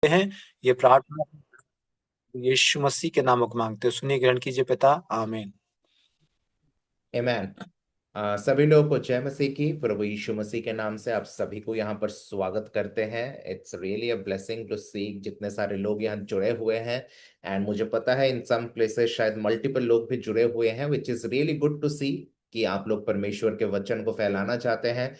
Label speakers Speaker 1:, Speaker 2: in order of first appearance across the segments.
Speaker 1: हैं। ये प्रार्थना यीशु मसीह के नामों को मांगते हैं। सुनिए, ग्रहण कीजिए पिता। आमीन।
Speaker 2: आमेन। सभी लोगों को जय मसीह की। प्रभु यीशु मसीह के नाम से आप सभी को यहाँ पर स्वागत करते हैं। It's really a blessing to see जितने सारे लोग यहाँ जुड़े हुए हैं। एंड मुझे पता है इन सम प्लेसेस शायद मल्टीपल लोग भी जुड़े हुए हैं, which is really good to see कि आप लोग परमेश्वर के वचन को फैलाना चाहते हैं।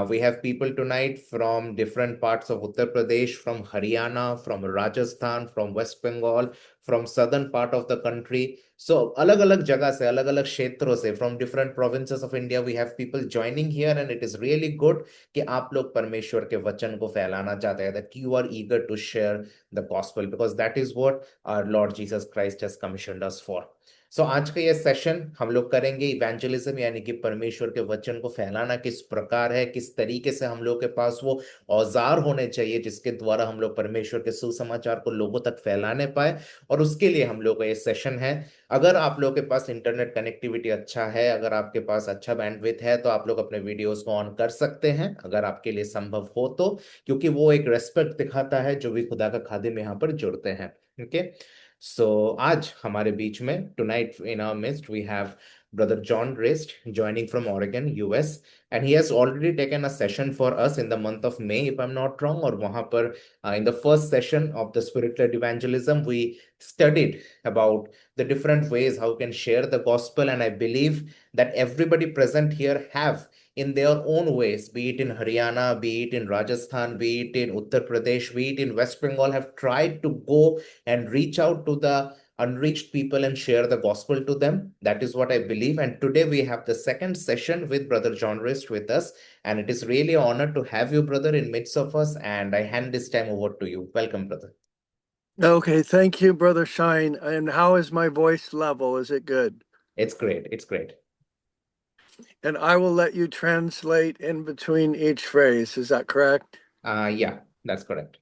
Speaker 2: We have people tonight from different parts of Uttar Pradesh, from Haryana, from Rajasthan, from West Bengal, from southern part of the country. So अलग अलग जगह से, अलग अलग क्षेत्रों से, from different provinces of India, we have people joining here, and it is really good कि आप लोग परमेश्वर के वचन को फैलाना चाहते हैं, that you are eager to share the gospel, because that is what our Lord Jesus Christ has commissioned us for. सो आज का ये सेशन हम लोग करेंगे इवेंजलिज्म, यानी कि परमेश्वर के वचन को फैलाना किस प्रकार है, किस तरीके से हम लोग के पास वो औजार होने चाहिए जिसके द्वारा हम लोग परमेश्वर के सुसमाचार को लोगों तक फैलाने पाए। और उसके लिए हम लोग का ये सेशन है। अगर आप लोग के पास इंटरनेट कनेक्टिविटी अच्छा है, अगर आपके पास अच्छा बैंडविड्थ है, तो आप लोग अपने वीडियोस को ऑन कर सकते हैं अगर आपके लिए संभव हो तो, क्योंकि वो एक रेस्पेक्ट दिखाता है जो भी खुदा का खादिम यहाँ पर जुड़ते हैं। ओके। सो आज हमारे बीच में tonight in our midst we have brother John Rist joining from Oregon, US, and he has already taken a session for us in the month of May, if I'm not wrong. और वहाँ पर in the first session of the spirit-led evangelism, we studied about the different ways how we can share the gospel, and I believe that everybody present here have in their own ways, be it in Haryana, be it in Rajasthan, be it in Uttar Pradesh, be it in West Bengal, have tried to go and reach out to the unreached people and share the gospel to them. That is what I believe. And today we have the second session with Brother John Rist with us. And it is really an honor to have you, brother, in midst of us. And I hand this time over to you. Welcome, brother.
Speaker 3: Okay, thank you, Brother Shine. And how is my voice level? Is it good?
Speaker 2: It's great. It's great.
Speaker 3: And I will let you translate in between each phrase. Is that correct?
Speaker 2: Yeah, that's correct.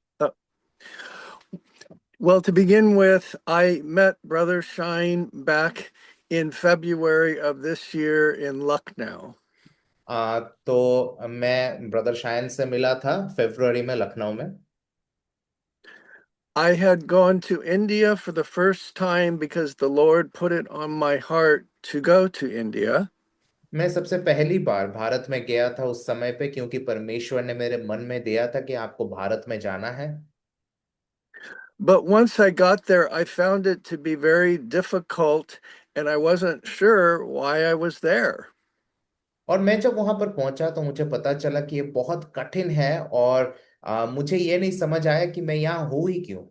Speaker 3: Well, to begin with, I met Brother Shine back in February of this year in Lucknow.
Speaker 2: तो मैं brother Shayan से मिला था फरवरी में लखनऊ में।
Speaker 3: I had gone to India for the first time because the Lord put it on my heart to go to India.
Speaker 2: मैं सबसे पहली बार भारत में गया था उस समय पे, क्योंकि परमेश्वर ने मेरे मन में दिया था कि आपको भारत में जाना है।
Speaker 3: But once I got there, I found it to be very difficult, and I wasn't sure why I was there.
Speaker 2: और मैं जब वहां पर पहुंचा तो मुझे पता चला कि ये बहुत कठिन है, और मुझे ये नहीं समझ आया कि मैं यहाँ हूँ ही क्यों।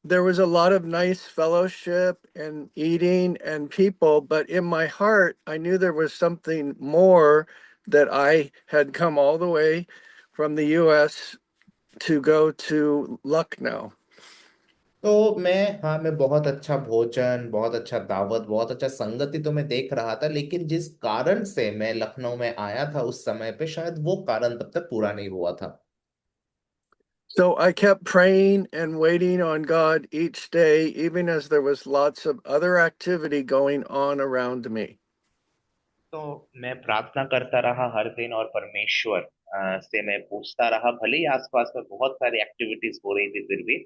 Speaker 3: There was a lot of nice fellowship and eating and people, but in my heart, I knew there was something more, that I had come all the way from the US to go to Lucknow.
Speaker 2: तो मैं बहुत अच्छा भोजन, बहुत अच्छा दावत, बहुत अच्छा संगति तो मैं देख रहा था, लेकिन जिस कारण से मैं लखनऊ में आया था उस समय पे, शायद वो कारण तब तक पूरा नहीं हुआ था।
Speaker 3: So I kept praying and waiting on God each day, even as there was lots of other activity going on around me.
Speaker 2: तो मैं प्रार्थना करता रहा हर दिन, और परमेश्वर से मैं पूछता रहा, भले ही आसपास में बहुत सारी एक्टिविटीज हो रही थी फिर भी।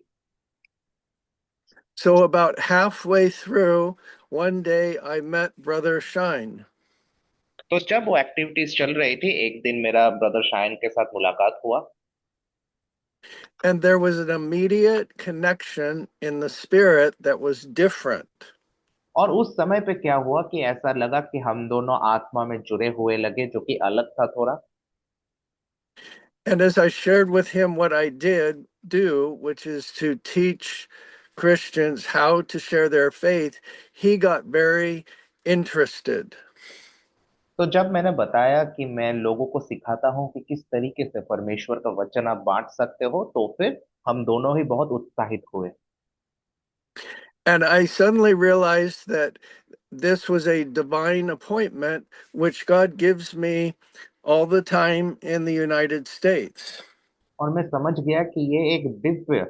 Speaker 3: So about halfway through, one day I met Brother Shine.
Speaker 2: तो जब वो एक्टिविटीज चल रही थी, एक दिन मेरा ब्रदर शायन के साथ मुलाकात हुआ।
Speaker 3: And there was an immediate connection in the spirit that was different.
Speaker 2: और उस समय पे क्या हुआ कि ऐसा लगा कि हम दोनों आत्मा में जुड़े हुए लगे, जो कि अलग था थोड़ा।
Speaker 3: And as I shared with him what I did do, which is to teach Christians how to share their faith, he got very interested.
Speaker 2: तो जब मैंने बताया कि मैं लोगों को सिखाता हूँ कि किस तरीके से परमेश्वर का वचन आप बांट सकते हो, तो फिर हम दोनों ही बहुत उत्साहित हुए।
Speaker 3: And I suddenly realized that this was a divine appointment, which God gives me all the time in the United States.
Speaker 2: और मैं समझ गया कि ये एक दिव्य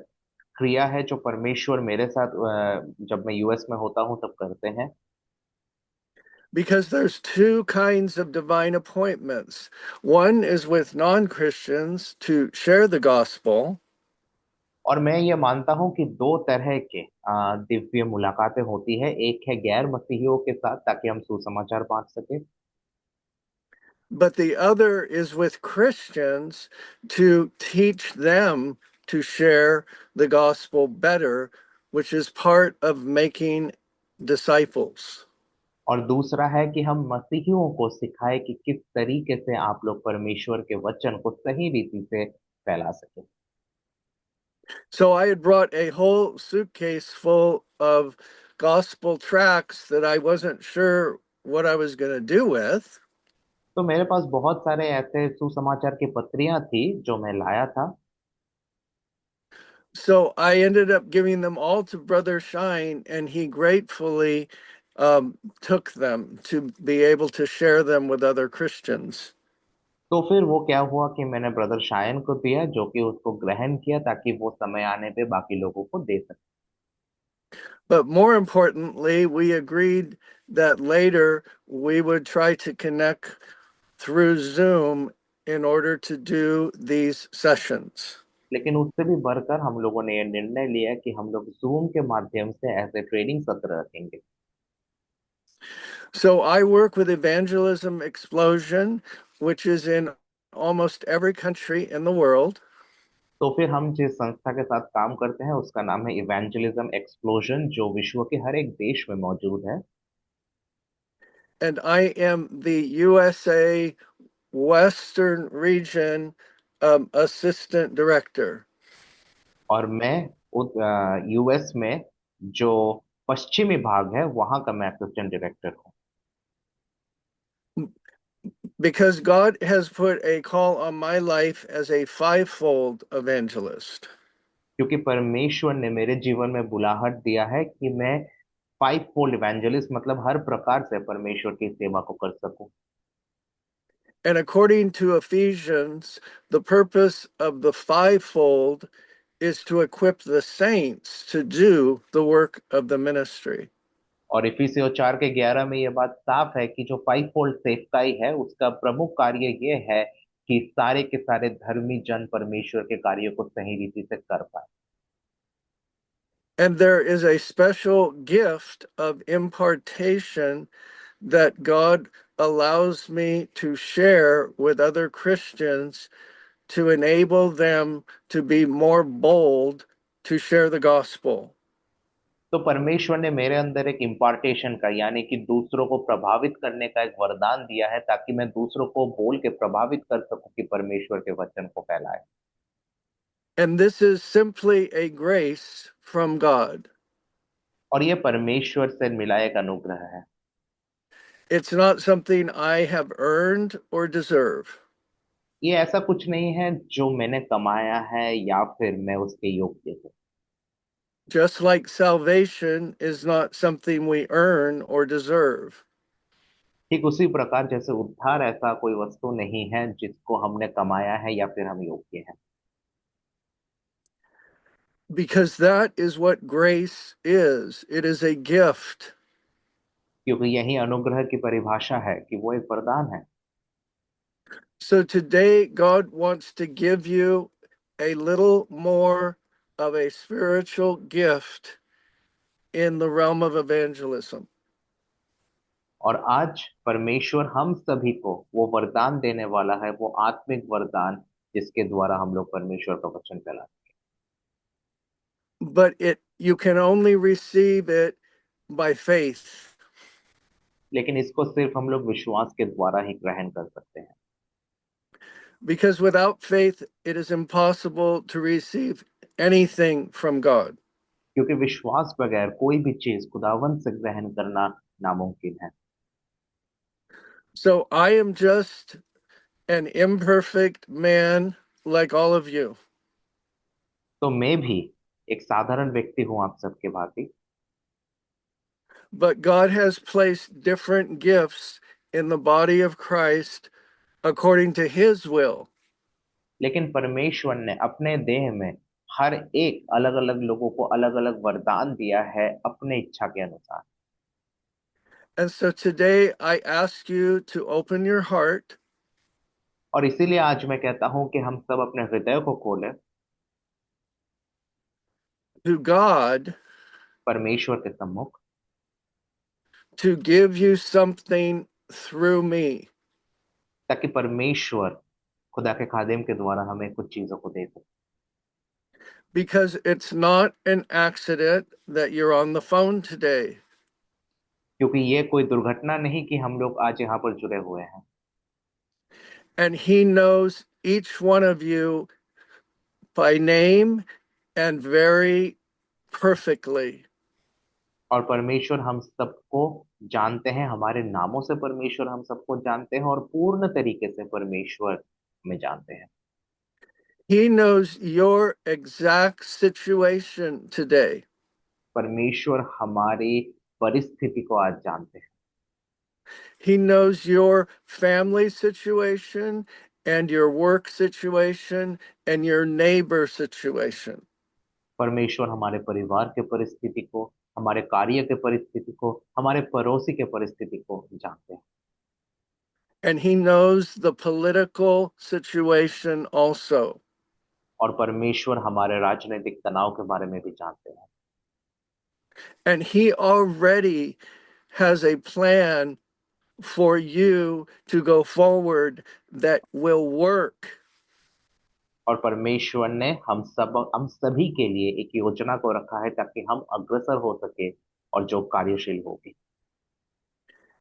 Speaker 2: क्रिया है जो परमेश्वर मेरे साथ जब मैं यूएस में होता हूँ तब करते हैं।
Speaker 3: Because there's two kinds of divine appointments. One is with non-Christians to share the gospel.
Speaker 2: और मैं ये मानता हूं कि दो तरह के दिव्य मुलाकातें होती है। एक है गैर मसीहियों के साथ, ताकि हम सुसमाचार बांट सके।
Speaker 3: but the other is with Christians to teach them to share the gospel better, which is part of making disciples.
Speaker 2: और दूसरा है कि हम मसीहियों को सिखाए कि किस तरीके से आप लोग परमेश्वर के वचन को सही रीति से फैला सके।
Speaker 3: So I had brought a whole suitcase full of gospel tracts that I wasn't sure what I was going to do with.
Speaker 2: तो मेरे पास बहुत सारे ऐसे सुसमाचार की पत्रियां थी जो मैं लाया था।
Speaker 3: So I ended up giving them all to Brother Shine, and he gratefully took them to be able to share them with other Christians.
Speaker 2: तो फिर वो क्या हुआ कि मैंने ब्रदर शायन को दिया, जो कि उसको ग्रहण किया ताकि वो समय आने पे बाकी लोगों को दे सके।
Speaker 3: But more importantly, we agreed that later we would try to connect through Zoom in order to do these sessions.
Speaker 2: लेकिन उससे भी बढ़कर हम लोगों ने ये निर्णय लिया कि हम लोग जूम के माध्यम से ऐसे ट्रेनिंग सत्र रखेंगे।
Speaker 3: So I work with Evangelism Explosion, which is in almost every country in the world.
Speaker 2: तो फिर हम जिस संस्था के साथ काम करते हैं उसका नाम है इवेंजलिज्म एक्सप्लोजन, जो विश्व के हर एक देश में मौजूद है।
Speaker 3: And I am the USA Western Region Assistant Director.
Speaker 2: और मैं यूएस में जो पश्चिमी भाग है वहां का मैं असिस्टेंट डायरेक्टर हूँ।
Speaker 3: Because God has put a call on my life as a fivefold evangelist.
Speaker 2: क्योंकि परमेश्वर ने मेरे जीवन में बुलाहट दिया है कि मैं फाइव फोल्ड इवेंजलिस्ट, मतलब हर प्रकार से परमेश्वर की सेवा को कर सकूं।
Speaker 3: And according to Ephesians, the purpose of the fivefold is to equip the saints to do the work of the ministry.
Speaker 2: और इफिसियों 4 के 11 में ये बात साफ है कि जो फाइव फोल्ड सेवकाई है उसका प्रमुख कार्य ये है कि सारे के सारे धर्मी जन परमेश्वर के कार्यों को सही रीति से कर पाए।
Speaker 3: And there is a special gift of impartation that God allows me to share with other Christians to enable them to be more bold to share the gospel.
Speaker 2: तो परमेश्वर ने मेरे अंदर एक इम्पार्टेशन का, यानी कि दूसरों को प्रभावित करने का एक वरदान दिया है, ताकि मैं दूसरों को बोल के प्रभावित कर सकूं कि परमेश्वर के वचन को फैलाए।
Speaker 3: And this is simply a grace from God.
Speaker 2: और ये परमेश्वर से मिला एक अनुग्रह है।
Speaker 3: It's not something I have earned or deserve.
Speaker 2: ये ऐसा कुछ नहीं है जो मैंने कमाया है या फिर मैं उसके योग्य हूँ।
Speaker 3: Just like salvation is not something we earn or deserve.
Speaker 2: ठीक उसी प्रकार जैसे उद्धार ऐसा कोई वस्तु नहीं है जिसको हमने कमाया है या फिर हम योग्य हैं।
Speaker 3: Because that is what grace is. It is a gift.
Speaker 2: क्योंकि यही अनुग्रह की परिभाषा है कि वो एक वरदान है।
Speaker 3: So today, God wants to give you a little more of a spiritual gift in the realm of evangelism.
Speaker 2: और आज परमेश्वर हम सभी को वो वरदान देने वाला है, वो आत्मिक वरदान जिसके द्वारा हम लोग परमेश्वर का वचन फैलाते
Speaker 3: But you can only receive it by faith.
Speaker 2: हैं। लेकिन इसको सिर्फ हम लोग विश्वास के द्वारा ही ग्रहण कर सकते हैं।
Speaker 3: Because without faith, it is impossible to receive anything from God.
Speaker 2: क्योंकि विश्वास बगैर कोई भी चीज खुदावंत से ग्रहण करना नामुमकिन है।
Speaker 3: So I am just an imperfect man like all of you.
Speaker 2: तो मैं भी एक साधारण व्यक्ति हूं आप सबके भांति।
Speaker 3: But God has placed different gifts in the body of Christ according to his will.
Speaker 2: लेकिन परमेश्वर ने अपने देह में हर एक अलग अलग लोगों को अलग अलग वरदान दिया है अपने इच्छा के अनुसार।
Speaker 3: And so today I ask you to open your heart
Speaker 2: और इसीलिए आज मैं कहता हूं कि हम सब अपने हृदय को खोलें
Speaker 3: to God
Speaker 2: परमेश्वर के सम्मुख
Speaker 3: to give you something through me.
Speaker 2: ताकि परमेश्वर खुदा के खादिम के द्वारा हमें कुछ चीजों को दे सके।
Speaker 3: Because it's not an accident that you're on the phone today.
Speaker 2: क्योंकि ये कोई दुर्घटना नहीं कि हम लोग आज यहाँ पर जुड़े हुए हैं।
Speaker 3: And He knows each one of you by name and very perfectly.
Speaker 2: और परमेश्वर हम सबको जानते हैं, हमारे नामों से परमेश्वर हम सबको जानते हैं और पूर्ण तरीके से परमेश्वर हमें जानते हैं।
Speaker 3: He knows your exact situation today.
Speaker 2: परमेश्वर हमारी परिस्थिति को आज जानते हैं।
Speaker 3: He knows your family situation and your work situation and your neighbor situation.
Speaker 2: परमेश्वर हमारे परिवार के परिस्थिति को, हमारे कार्य के परिस्थिति को, हमारे पड़ोसी के परिस्थिति को जानते हैं।
Speaker 3: And He knows the political situation also.
Speaker 2: और परमेश्वर हमारे राजनीतिक तनाव के बारे में भी जानते हैं।
Speaker 3: And He already has a plan for you to go forward that will work.
Speaker 2: और परमेश्वर ने हम सभी के लिए एक योजना को रखा है ताकि हम अग्रसर हो सके और जो कार्यशील होगी।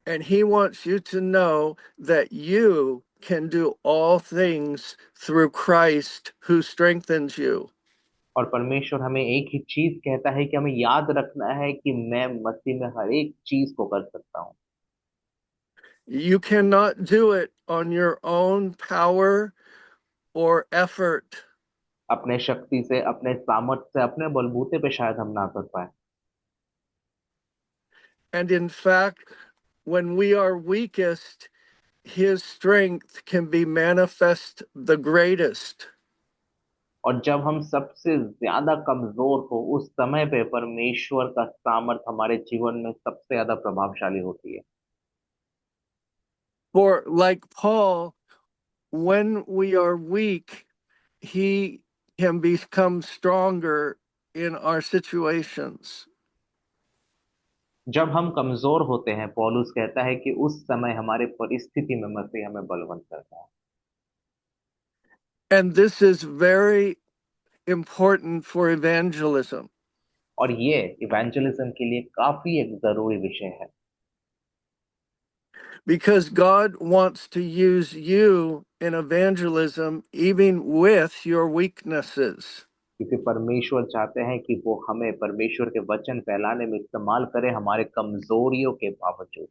Speaker 3: And He wants you to know that you can do all things through Christ who strengthens you.
Speaker 2: और परमेश्वर हमें एक ही चीज कहता है कि हमें याद रखना है कि मैं मसीह में हर एक चीज को कर सकता हूँ।
Speaker 3: You cannot do it on your own power or effort.
Speaker 2: अपने शक्ति से, अपने सामर्थ्य से, अपने बलबूते पे शायद हम ना कर पाए।
Speaker 3: And in fact, when we are weakest, His strength can be manifest the greatest.
Speaker 2: और जब हम सबसे ज्यादा कमजोर हो उस समय पे परमेश्वर का सामर्थ हमारे जीवन में सबसे ज्यादा प्रभावशाली होती है।
Speaker 3: For like Paul, when we are weak, he can become stronger in our situations.
Speaker 2: जब हम कमजोर होते हैं, पौलुस कहता है कि उस समय हमारे परिस्थिति में मसीह हमें बलवंत करता है।
Speaker 3: And this is very important for evangelism.
Speaker 2: और ये इवेंजलिज्म के लिए काफी एक जरूरी विषय है।
Speaker 3: Because God wants to use you in evangelism even with your weaknesses.
Speaker 2: क्योंकि परमेश्वर चाहते हैं कि वो हमें परमेश्वर के वचन फैलाने में इस्तेमाल करे हमारे कमजोरियों के बावजूद।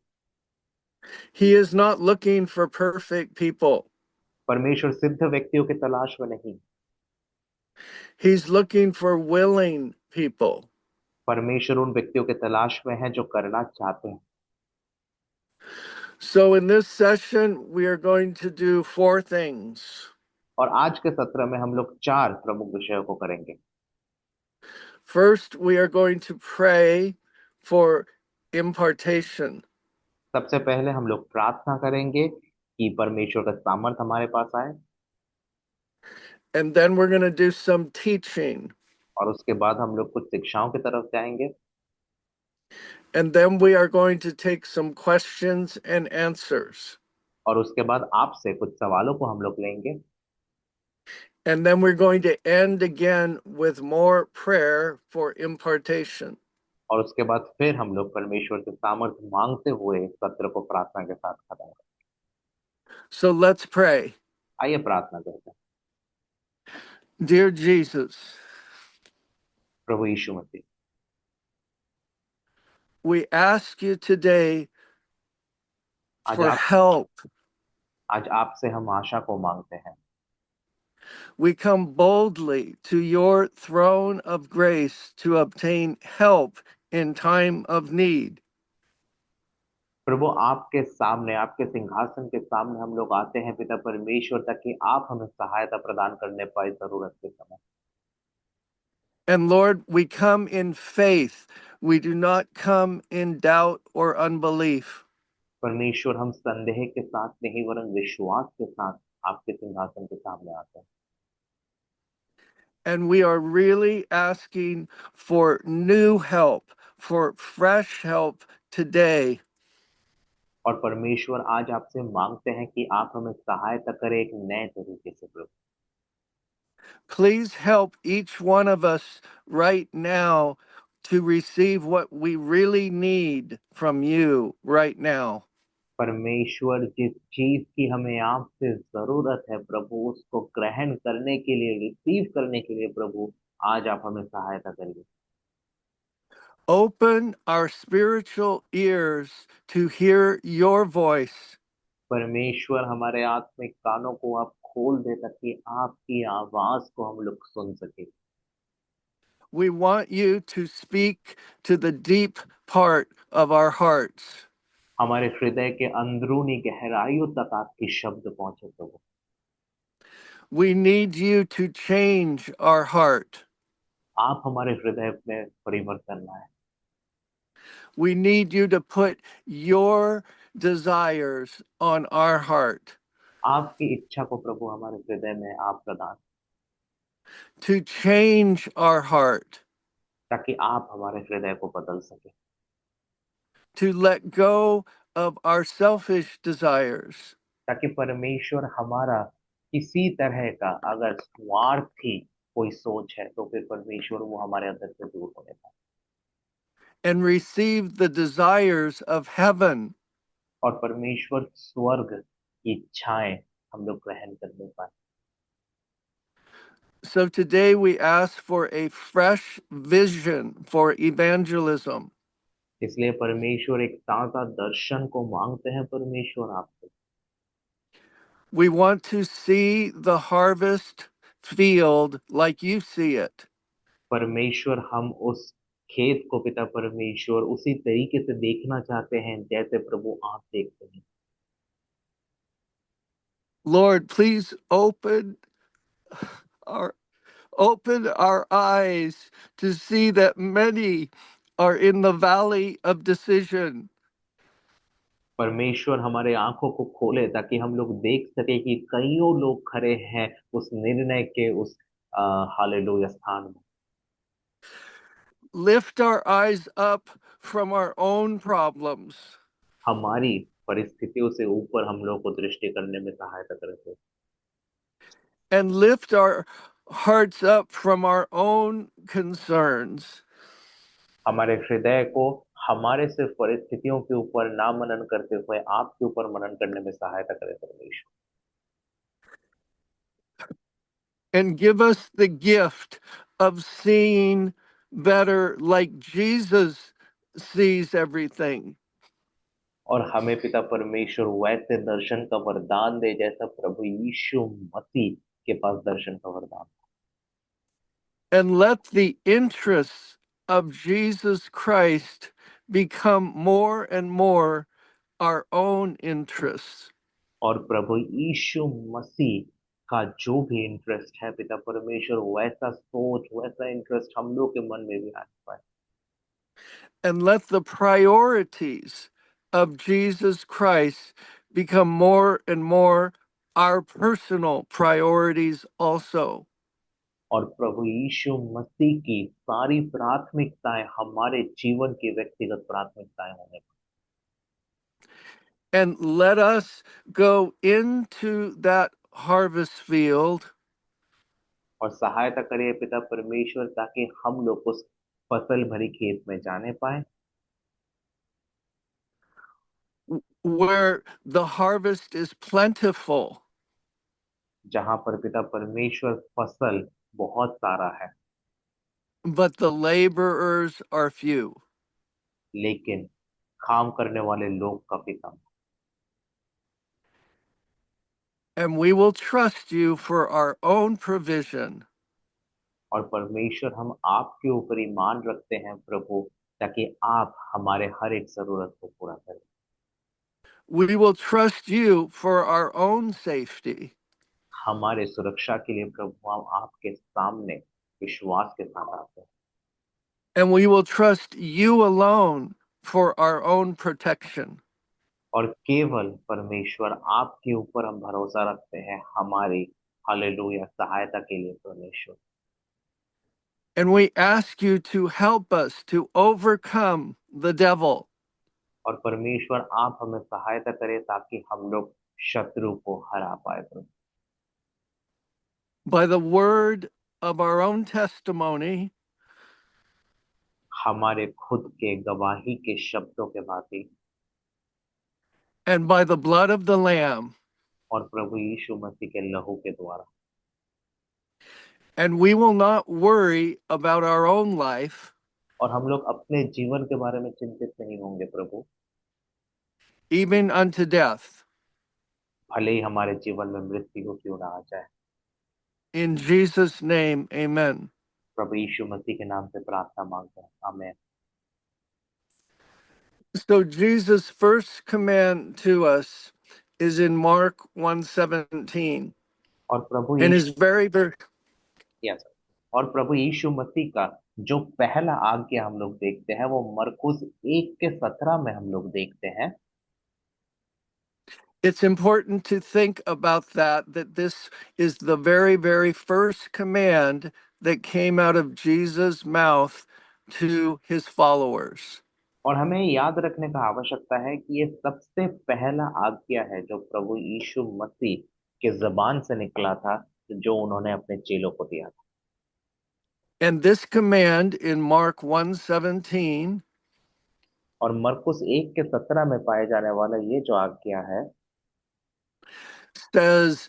Speaker 3: He is not looking for perfect people.
Speaker 2: परमेश्वर सिद्ध व्यक्तियों की तलाश में नहीं,
Speaker 3: He's looking for willing people.
Speaker 2: परमेश्वर उन व्यक्तियों के तलाश में है जो करना चाहते हैं।
Speaker 3: So in this session, we are going to do 4 things.
Speaker 2: और आज के सत्र में हम लोग 4 प्रमुख विषयों को करेंगे।
Speaker 3: First, we are going to pray for impartation.
Speaker 2: सबसे पहले हम लोग प्रार्थना करेंगे कि परमेश्वर का सामर्थ हमारे पास आए।
Speaker 3: And then we're going to do some teaching.
Speaker 2: और उसके बाद हम लोग कुछ शिक्षाओं की तरफ जाएंगे।
Speaker 3: And then we are going to take some questions and answers.
Speaker 2: और उसके बाद आपसे कुछ सवालों को हम लोग लेंगे।
Speaker 3: And then we're going to end again with more prayer for impartation.
Speaker 2: और उसके बाद फिर हम लोग परमेश्वर से सामर्थ्य मांगते हुए सत्र को प्रार्थना के साथ खत्म करेंगे।
Speaker 3: So let's pray.
Speaker 2: आइए प्रार्थना करते हैं।
Speaker 3: Dear Jesus,
Speaker 2: Prabhu Yeshu Masih,
Speaker 3: we ask you today
Speaker 2: आज
Speaker 3: for
Speaker 2: आप
Speaker 3: help.
Speaker 2: आज आपसे हम आशा को मांगते हैं।
Speaker 3: We come boldly to your throne of grace to obtain help in time of need.
Speaker 2: प्रभु आपके सामने, आपके सिंहासन के सामने हम लोग आते हैं पिता परमेश्वर, ताकि आप हमें सहायता प्रदान करने पाए जरूरत के समय।
Speaker 3: And Lord, we come in faith. We do not come in doubt or unbelief.
Speaker 2: परमेश्वर हम संदेह के साथ नहीं वरन विश्वास के साथ आपके सिंहासन के सामने आते हैं।
Speaker 3: And we are really asking for new help, for fresh help today.
Speaker 2: और परमेश्वर आज आपसे मांगते हैं कि आप हमें सहायता करें एक नए तरीके से प्रभु।
Speaker 3: Please help each one of us right now to receive what we really need from you right now.
Speaker 2: परमेश्वर जिस चीज की हमें आपसे जरूरत है प्रभु उसको ग्रहण करने के लिए रिसीव करने के लिए प्रभु आज आप हमें सहायता करिए।
Speaker 3: Open our spiritual ears to hear your voice.
Speaker 2: परमेश्वर हमारे आत्मिक कानों को आप खोल दे ताकि आपकी आवाज को हम लोग सुन सके।
Speaker 3: We want you to speak to the deep part of our hearts.
Speaker 2: हमारे हृदय के अंदरूनी गहराइयों तक आपके शब्द पहुंचे प्रभु।
Speaker 3: We need you to change our heart.
Speaker 2: आप हमारे हृदय में परिवर्तन लाए।
Speaker 3: We need you to put your desires on our heart,
Speaker 2: आपकी इच्छा को प्रभु हमारे हृदय में आप प्रदान
Speaker 3: to change our heart,
Speaker 2: ताकि आप हमारे हृदय को बदल सके,
Speaker 3: to let go of our selfish desires,
Speaker 2: ताकि परमेश्वर हमारा किसी तरह का अगर स्वार्थी कोई सोच है तो फिर परमेश्वर वो हमारे अंदर से दूर होने पाए
Speaker 3: and receive the desires of heaven.
Speaker 2: और परमेश्वर स्वर्ग की इच्छाएं हम लोग ग्रहण करने पाए।
Speaker 3: So today we ask for a fresh vision for evangelism.
Speaker 2: इसलिए परमेश्वर एक ताज़ा दर्शन को मांगते हैं परमेश्वर आपसे।
Speaker 3: We want to see the harvest field like you see it.
Speaker 2: परमेश्वर हम उस खेत को पिता परमेश्वर उसी तरीके से देखना चाहते हैं जैसे प्रभु आप देखते हैं।
Speaker 3: Lord, please our open our eyes to see that many are in the valley of decision.
Speaker 2: परमेश्वर हमारे आंखों को खोले ताकि हम लोग देख सके कि कईयों लोग खड़े हैं उस निर्णय के उस हालेलुया स्थान में।
Speaker 3: Lift our eyes up from our own problems
Speaker 2: हमारी परिस्थितियों से ऊपर हम लोग को दृष्टि करने में सहायता करें
Speaker 3: and lift our hearts up from our own concerns.
Speaker 2: हमारे हृदय को हमारे सिर्फ परिस्थितियों के ऊपर ना मनन करते हुए आपके ऊपर मनन करने में सहायता करें परमेश्वर
Speaker 3: And give us the gift of seeing better like Jesus sees everything.
Speaker 2: और हमें पिता परमेश्वर वैसे दर्शन का वरदान दे जैसा प्रभु यीशु मसीह के पास दर्शन का वरदान
Speaker 3: And let the interests of Jesus Christ become more and more our own interests.
Speaker 2: और प्रभु यीशु मसीह का जो भी इंटरेस्ट है पिता परमेश्वर वैसा सोच वैसा इंटरेस्ट हम लोग के मन में भी आ पाए
Speaker 3: And let the priorities of Jesus Christ become more and more our personal priorities also.
Speaker 2: और प्रभु यीशु मसीह की सारी प्राथमिकताएं हमारे जीवन की व्यक्तिगत प्राथमिकताएं होने पाए
Speaker 3: And let us go into that harvest field
Speaker 2: और सहायता करिए पिता परमेश्वर ताकि हम लोग उस फसल भरी खेत में जाने पाए
Speaker 3: where the harvest is plentiful,
Speaker 2: जहां पर पिता परमेश्वर फसल बहुत सारा है
Speaker 3: but the laborers are few.
Speaker 2: लेकिन काम करने वाले लोग काफी कम
Speaker 3: And we will trust you for our own provision.
Speaker 2: और परमेश्वर हम आपके ऊपर ईमान रखते हैं प्रभु ताकि आप हमारे हर एक जरूरत को पूरा करें
Speaker 3: We will trust you for our own safety.
Speaker 2: हमारे सुरक्षा के लिए प्रभु हम आपके सामने विश्वास के साथ आते हैं
Speaker 3: And we will trust you alone for our own protection.
Speaker 2: और केवल परमेश्वर आपके ऊपर हम भरोसा रखते हैं हमारी हालेलुया सहायता के लिए परमेश्वर
Speaker 3: And we ask you to help us to overcome the devil
Speaker 2: और परमेश्वर आप हमें सहायता करें ताकि हम लोग शत्रु को हरा पाए प्रभु।
Speaker 3: by the word of our own testimony
Speaker 2: हमारे खुद के गवाही के शब्दों के भांति
Speaker 3: and by the blood of the Lamb.
Speaker 2: और प्रभु यीशु मसीह के लहू के द्वारा।
Speaker 3: And we will not worry about our own life,
Speaker 2: और हम लोग अपने जीवन के बारे में चिंतित नहीं होंगे प्रभु,
Speaker 3: even unto death.
Speaker 2: भले ही हमारे जीवन में मृत्यु क्यों ना आ जाए।
Speaker 3: In Jesus' name, amen.
Speaker 2: प्रभु यीशु मसीह के नाम से प्रार्थना मांगते हैं, आमीन।
Speaker 3: So Jesus' first command to us is in Mark 1:17
Speaker 2: और प्रभु
Speaker 3: and is
Speaker 2: यीशु
Speaker 3: very, very,
Speaker 2: यस और प्रभु यीशु मसीह का जो पहला आज्ञा हम लोग देखते हैं वो मरकुस 1:17 में हम लोग देखते हैं।
Speaker 3: it's important to think about that this is the very, very first command that came out of Jesus' mouth to his followers.
Speaker 2: और हमें याद रखने का आवश्यकता है कि ये सबसे पहला आज्ञा है जो प्रभु यीशु मसीह के जबान से निकला था, जो उन्होंने अपने चेलों को दिया था।
Speaker 3: And this command in Mark 1:17
Speaker 2: और मरकुस 1:17 में पाए जाने वाला ये जो आज्ञा है
Speaker 3: says,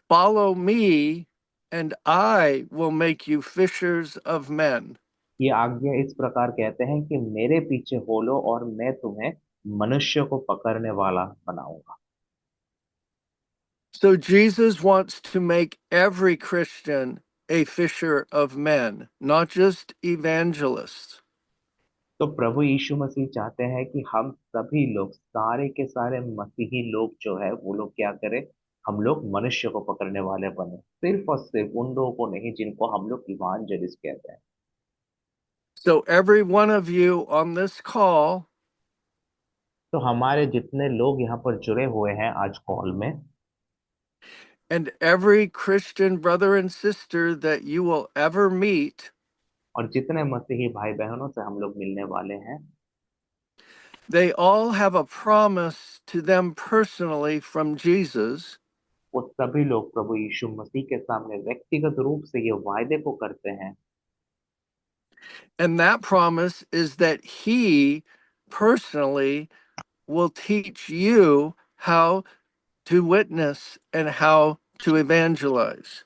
Speaker 3: "Follow me, and I will make you fishers of men."
Speaker 2: ये आज्ञा इस प्रकार कहते हैं कि मेरे पीछे हो लो और मैं तुम्हें मनुष्य को पकड़ने वाला बनाऊंगा।
Speaker 3: So Jesus wants to make every Christian a fisher of men, not just evangelists.
Speaker 2: तो प्रभु यीशु मसीह चाहते हैं कि हम सभी लोग, सारे के सारे मसीही लोग जो है वो लोग क्या करें, हम लोग मनुष्य को पकड़ने वाले बने, सिर्फ और सिर्फ उन लोगों को नहीं जिनको हम लोग इवांजेलिस्ट कहते हैं।
Speaker 3: So every one of you on this call
Speaker 2: तो हमारे जितने लोग यहाँ पर जुड़े हुए हैं आज कॉल में,
Speaker 3: and every Christian brother and sister that you will ever meet,
Speaker 2: और जितने मसीही भाई बहनों से हम लोग मिलने वाले हैं,
Speaker 3: they all have a promise to them personally from Jesus.
Speaker 2: वो सभी लोग प्रभु यीशु मसीह के सामने व्यक्तिगत रूप से ये वायदे को करते हैं।
Speaker 3: And that promise is that he personally will teach you how to witness and how to evangelize.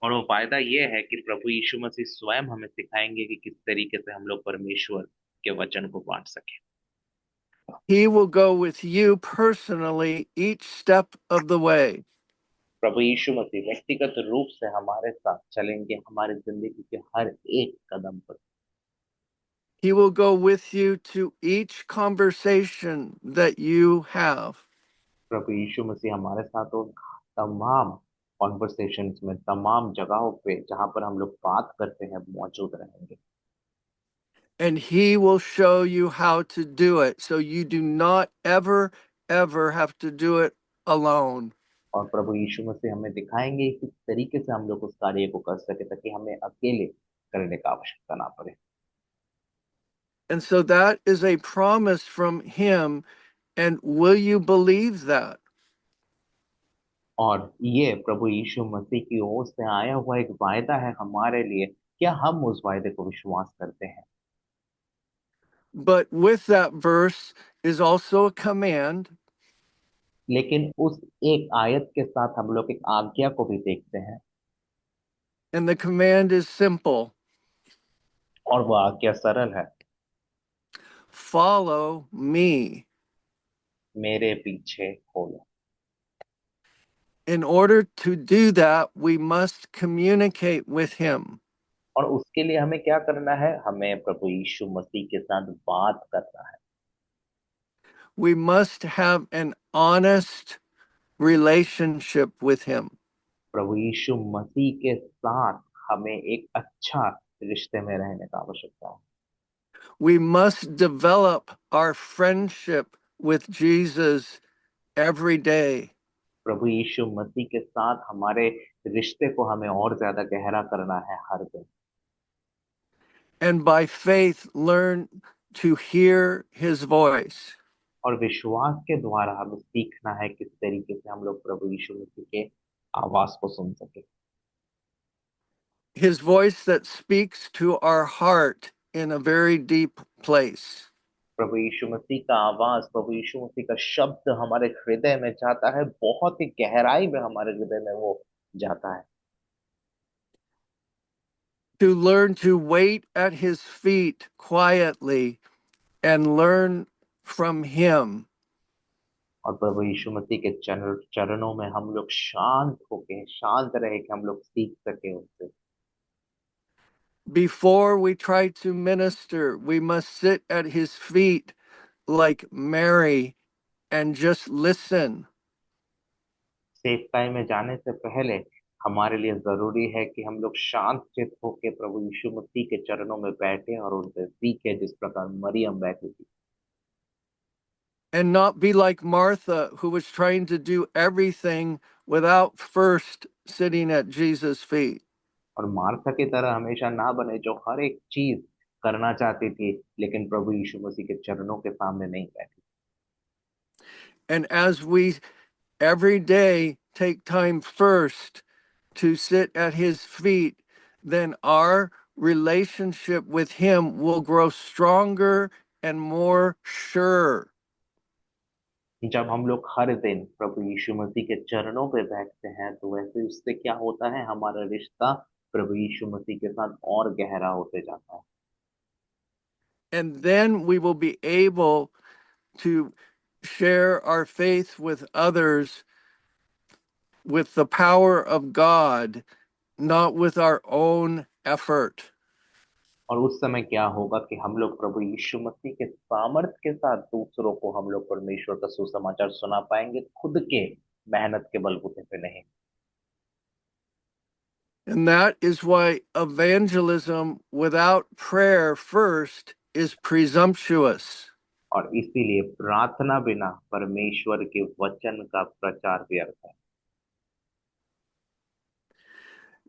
Speaker 2: और वो वायदा ये है कि प्रभु यीशु मसीह स्वयं हमें सिखाएंगे कि किस तरीके से हम लोग परमेश्वर के वचन को बांट सके।
Speaker 3: He will go with you personally each step of the way.
Speaker 2: प्रभु यीशु मसीह व्यक्तिगत रूप से हमारे साथ चलेंगे हमारी जिंदगी के हर एक कदम पर।
Speaker 3: He will go with you to each conversation that you have.
Speaker 2: प्रभु यीशु मसीह हमारे साथ उन तमाम कॉन्वर्सेशंस में, तमाम जगहों पे जहां पर हम लोग बात करते हैं मौजूद रहेंगे।
Speaker 3: And he will show you how to do it so you do not ever have to do it alone.
Speaker 2: और प्रभु यीशु मसीह हमें दिखाएंगे किस तरीके से हम लोग उस कार्य को कर सके ताकि हमें अकेले करने का आवश्यकता ना पड़े।
Speaker 3: And so that is a promise from him. And will you believe that?
Speaker 2: और ये प्रभु यीशु मसीह की ओर से आया हुआ एक वायदा है हमारे लिए, क्या हम उस वायदे को विश्वास करते हैं?
Speaker 3: But with that verse is also a command.
Speaker 2: लेकिन उस एक आयत के साथ हम लोग एक आज्ञा को भी देखते हैं,
Speaker 3: And the command is simple.
Speaker 2: और वो आज्ञा सरल है,
Speaker 3: Follow me.
Speaker 2: मेरे पीछे हो लो।
Speaker 3: In order to do that, we must communicate with him.
Speaker 2: और उसके लिए हमें क्या करना है? हमें प्रभु यीशु मसीह के साथ बात करना है।
Speaker 3: We must have an honest relationship with him.
Speaker 2: प्रभु यीशु मसीह के साथ हमें एक अच्छा रिश्ते में रहने का आवश्यकता है।
Speaker 3: We must develop our friendship with Jesus every day.
Speaker 2: प्रभु यीशु मसीह के साथ हमारे रिश्ते को हमें और ज्यादा गहरा करना है हर दिन।
Speaker 3: and by faith learn to hear his voice.
Speaker 2: और विश्वास के द्वारा हमें सीखना है किस तरीके से हम लोग प्रभु यीशु मसीह के आवाज को सुन सके,
Speaker 3: His voice that speaks to our heart in a very deep place.
Speaker 2: प्रभु यीशु मसीह का आवाज, प्रभु यीशु मसीह का शब्द हमारे हृदय में जाता है, बहुत ही गहराई में हमारे हृदय में वो जाता है।
Speaker 3: To learn to wait at his feet quietly and learn from him.
Speaker 2: और प्रभु यीशु मसीह के चरणों में हम लोग शांत होके, शांत रहे कि हम लोग सीख सके उनसे।
Speaker 3: Before we try to minister, we must sit at his feet like Mary and just listen.
Speaker 2: सेवकाई में जाने से पहले हमारे लिए जरूरी है कि हम लोग शांत चित होकर प्रभु यीशु मसीह के चरणों में बैठे और उनसे सीखे, जिस प्रकार मरियम बैठी थी।
Speaker 3: And not be like Martha, who was trying to do everything without first sitting at Jesus' feet.
Speaker 2: और मार्था की तरह हमेशा ना बने, जो हर एक चीज करना चाहती थी लेकिन प्रभु यीशु मसीह के चरणों के सामने नहीं बैठी।
Speaker 3: And as we every day take time first to sit at his feet, then our relationship with him will grow stronger and more sure.
Speaker 2: जब हम लोग हर दिन प्रभु यीशु मसीह के चरणों पे बैठते हैं तो वैसे उससे क्या होता है, हमारा रिश्ता प्रभु यीशु मसीह के साथ और गहरा होते जाता है।
Speaker 3: And then we will be able to share our faith with others with the power of God, not with our own effort.
Speaker 2: और उस समय क्या होगा कि हम लोग प्रभु यीशु मसीह के सामर्थ के साथ दूसरों को हम लोग परमेश्वर का सुसमाचार सुना पाएंगे, खुद के मेहनत के बलबूते पे नहीं।
Speaker 3: And that is why evangelism without prayer first is presumptuous.
Speaker 2: और इसीलिए प्रार्थना बिना परमेश्वर के वचन का प्रचार व्यर्थ है।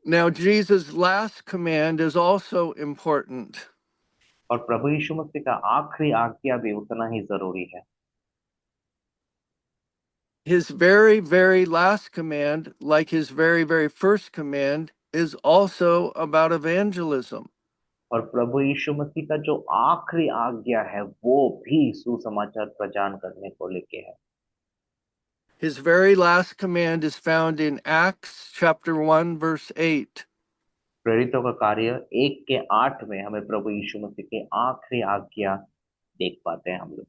Speaker 3: Now, Jesus' last command is also important.
Speaker 2: और प्रभु यीशु मसीह का आखिरी आज्ञा भी उतना ही जरूरी है।
Speaker 3: His very, very last command, like his very, very first command, is also about evangelism.
Speaker 2: और प्रभु यीशु मसीह का जो आखिरी आज्ञा है वो भी सुसमाचार प्रचार करने को लेके है।
Speaker 3: His very last command is found in Acts chapter 1, verse 8.
Speaker 2: प्रेरितों का कार्य 1:8 में हमें प्रभु यीशु मसीह की आखिरी आज्ञा देख पाते हैं हम लोग।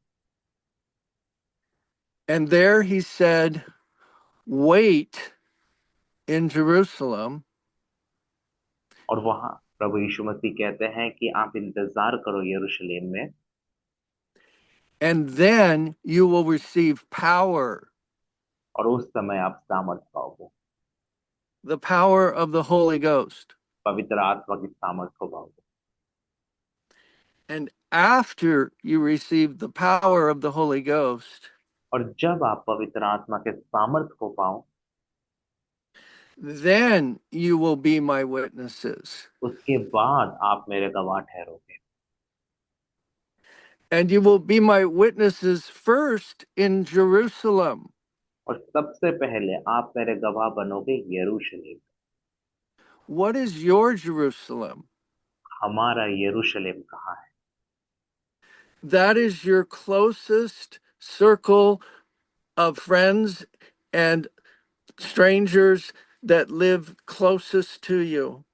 Speaker 3: And there he said, wait in Jerusalem
Speaker 2: और वहां प्रभु यीशु मसीह कहते हैं कि आप इंतजार करो यरूशलेम में,
Speaker 3: and then you will receive power,
Speaker 2: और उस समय आप सामर्थ पाओगे,
Speaker 3: the power of the Holy Ghost.
Speaker 2: पवित्र आत्मा की सामर्थ को पाओगे।
Speaker 3: And after you receive the power of the Holy Ghost,
Speaker 2: और जब आप पवित्र आत्मा के सामर्थ को पाओ,
Speaker 3: then you will be my witnesses.
Speaker 2: उसके बाद आप मेरे गवाह ठहरोगे।
Speaker 3: And you will be my witnesses first in Jerusalem.
Speaker 2: और सबसे पहले आप मेरे गवाह बनोगे यरूशलेम।
Speaker 3: What is your Jerusalem?
Speaker 2: हमारा यरूशलेम कहाँ है?
Speaker 3: That is your closest circle of friends and strangers that live closest to you.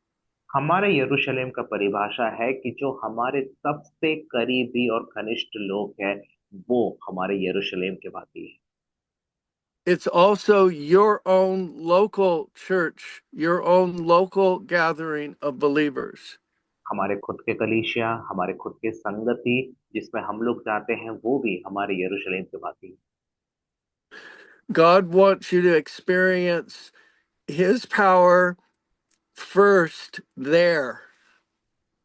Speaker 2: हमारे यरूशलेम का परिभाषा है कि जो हमारे सबसे करीबी और घनिष्ठ लोग हैं वो हमारे यरूशलेम के भांति है।
Speaker 3: It's also your own local church, your own local gathering of believers.
Speaker 2: हमारे खुद के कलीसिया, हमारे खुद के संगति जिसमें हम लोग जाते हैं वो भी हमारे यरूशलेम के भांति है।
Speaker 3: God wants you to experience his power first there.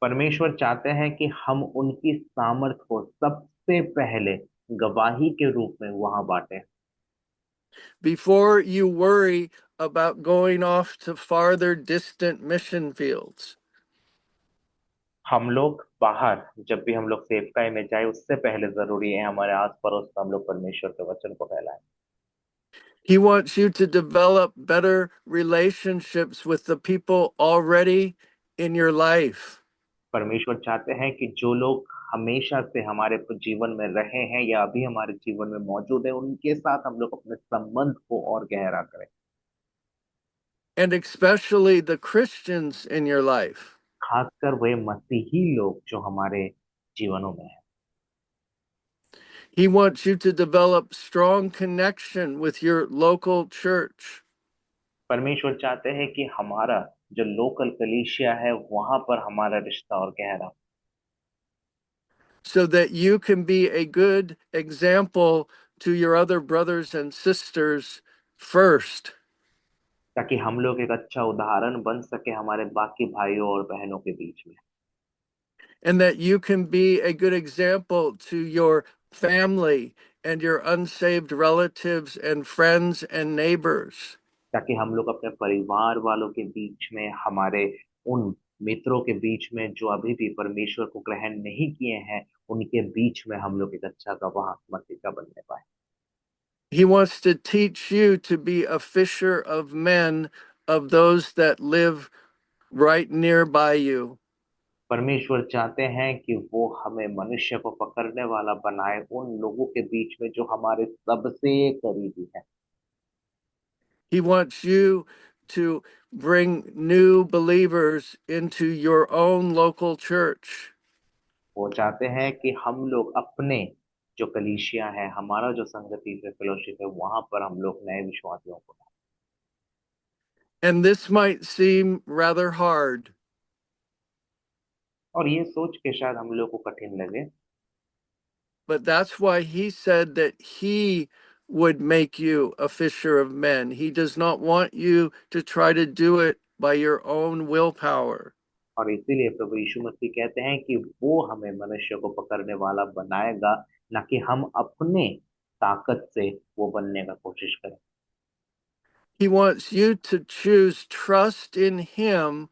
Speaker 2: परमेश्वर चाहते हैं कि हम उनकी सामर्थ को सबसे पहले गवाही के रूप में वहां बांटें,
Speaker 3: Before you worry about going off to farther distant mission fields.
Speaker 2: हम लोग बाहर जब भी हम लोग सेवकाई में जाए उससे पहले जरूरी है हमारे आस पड़ोस में हम लोग परमेश्वर के वचन को फैलाएं।
Speaker 3: He wants you to develop better relationships with the people already in your life.
Speaker 2: परमेश्वर चाहते हैं कि जो लोग हमेशा से हमारे जीवन में रहे हैं या अभी हमारे जीवन में मौजूद है उनके साथ हम लोग अपने संबंध को और गहरा करें,
Speaker 3: And especially the Christians in your life.
Speaker 2: खासकर वे मसीही लोग जो हमारे जीवनों में हैं।
Speaker 3: He wants you to develop strong connection with your local church.
Speaker 2: परमेश्वर चाहते हैं कि हमारा जो लोकल कलीसिया है वहां पर हमारा रिश्ता और गहरा,
Speaker 3: so that you can be a good example to your other brothers and sisters first.
Speaker 2: ताकि हम लोग एक अच्छा उदाहरण बन सके हमारे बाकी भाइयों और बहनों के बीच में,
Speaker 3: And that you can be a good example to your family and your unsaved relatives and friends and neighbors.
Speaker 2: ताकि हम लोग अपने परिवार वालों के बीच में हमारे उन मित्रों के बीच में जो अभी भी परमेश्वर को ग्रहण नहीं किए हैं उनके बीच में हम लोग एक अच्छा गवाह मसीह का बनने पाए।
Speaker 3: He wants to teach you to be a fisher of men, of those that live right nearby you.
Speaker 2: परमेश्वर चाहते हैं कि वो हमें मनुष्य को पकड़ने वाला बनाए उन लोगों के बीच में जो हमारे सबसे करीबी है।
Speaker 3: He wants you to bring new believers into your own local church.
Speaker 2: वो चाहते हैं कि हम लोग अपने जो कलीसिया है हमारा जो संगति है फेलोशिप है वहां पर हम लोग नए विश्वासियों को,
Speaker 3: And this might seem rather hard,
Speaker 2: और ये सोच के शायद हम लोग को कठिन लगे,
Speaker 3: but that's why he said that he would make you a fisher of men. He does not want you to try to do it by your own willpower.
Speaker 2: और इसीलिए प्रभु यीशु मसीह कहते हैं कि वो हमें मनुष्य को पकड़ने वाला बनाएगा, ना कि हम अपने ताकत से वो बनने का कोशिश करें।
Speaker 3: He wants you to choose trust in him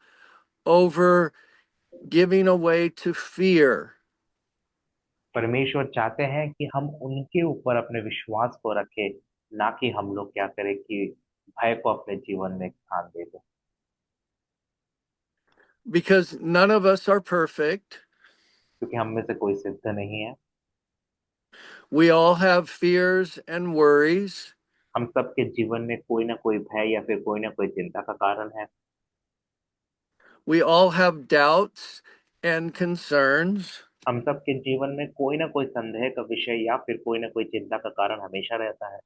Speaker 3: over giving away to fear.
Speaker 2: परमेश्वर चाहते हैं कि हम उनके ऊपर अपने विश्वास को रखें, ना कि हम लोग क्या करें कि भय को अपने जीवन में स्थान दे दें।
Speaker 3: Because none of us are perfect.
Speaker 2: क्योंकि हम में से कोई सिद्ध नहीं है,
Speaker 3: We all have fears and worries.
Speaker 2: हम सबके जीवन में कोई ना कोई भय या फिर कोई ना कोई चिंता का कारण है,
Speaker 3: We all have doubts and concerns.
Speaker 2: हम सबके जीवन में कोई ना कोई संदेह का विषय या फिर कोई ना कोई चिंता का कारण हमेशा रहता है।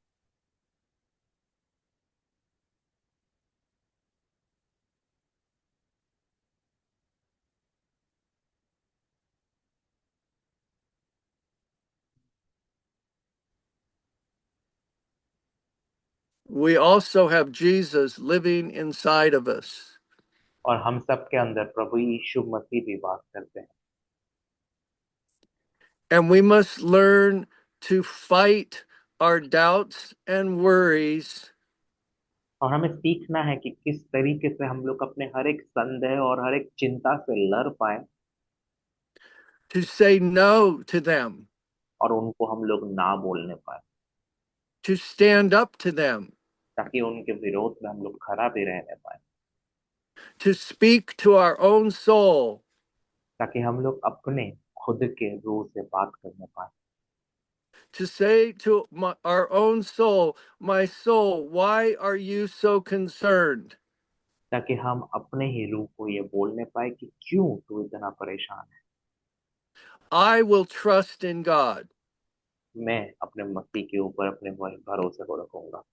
Speaker 3: We also have Jesus living inside of us.
Speaker 2: और हम सबके अंदर प्रभु यीशु मसीह भी वास करते हैं,
Speaker 3: And we must learn to fight our doubts and worries
Speaker 2: और हमें सीखना है कि किस तरीके से हम लोग अपने हर एक संदेह और हर एक चिंता से लड़ पाए
Speaker 3: to say no to them,
Speaker 2: और उनको हम लोग ना बोलने पाए,
Speaker 3: to stand up to them,
Speaker 2: ताकि उनके विरोध में हम लोग खड़ा भी रहने पाए,
Speaker 3: to speak to our own soul,
Speaker 2: ताकि हम लोग अपने खुद के रूह से बात करने पाए,
Speaker 3: to say to our own soul, my soul, why are you so concerned?
Speaker 2: ताकि हम अपने ही रूह को ये बोलने पाए कि क्यों तू इतना परेशान है।
Speaker 3: I will trust in God.
Speaker 2: मैं अपने मसीह के ऊपर अपने भरोसे को रखूंगा,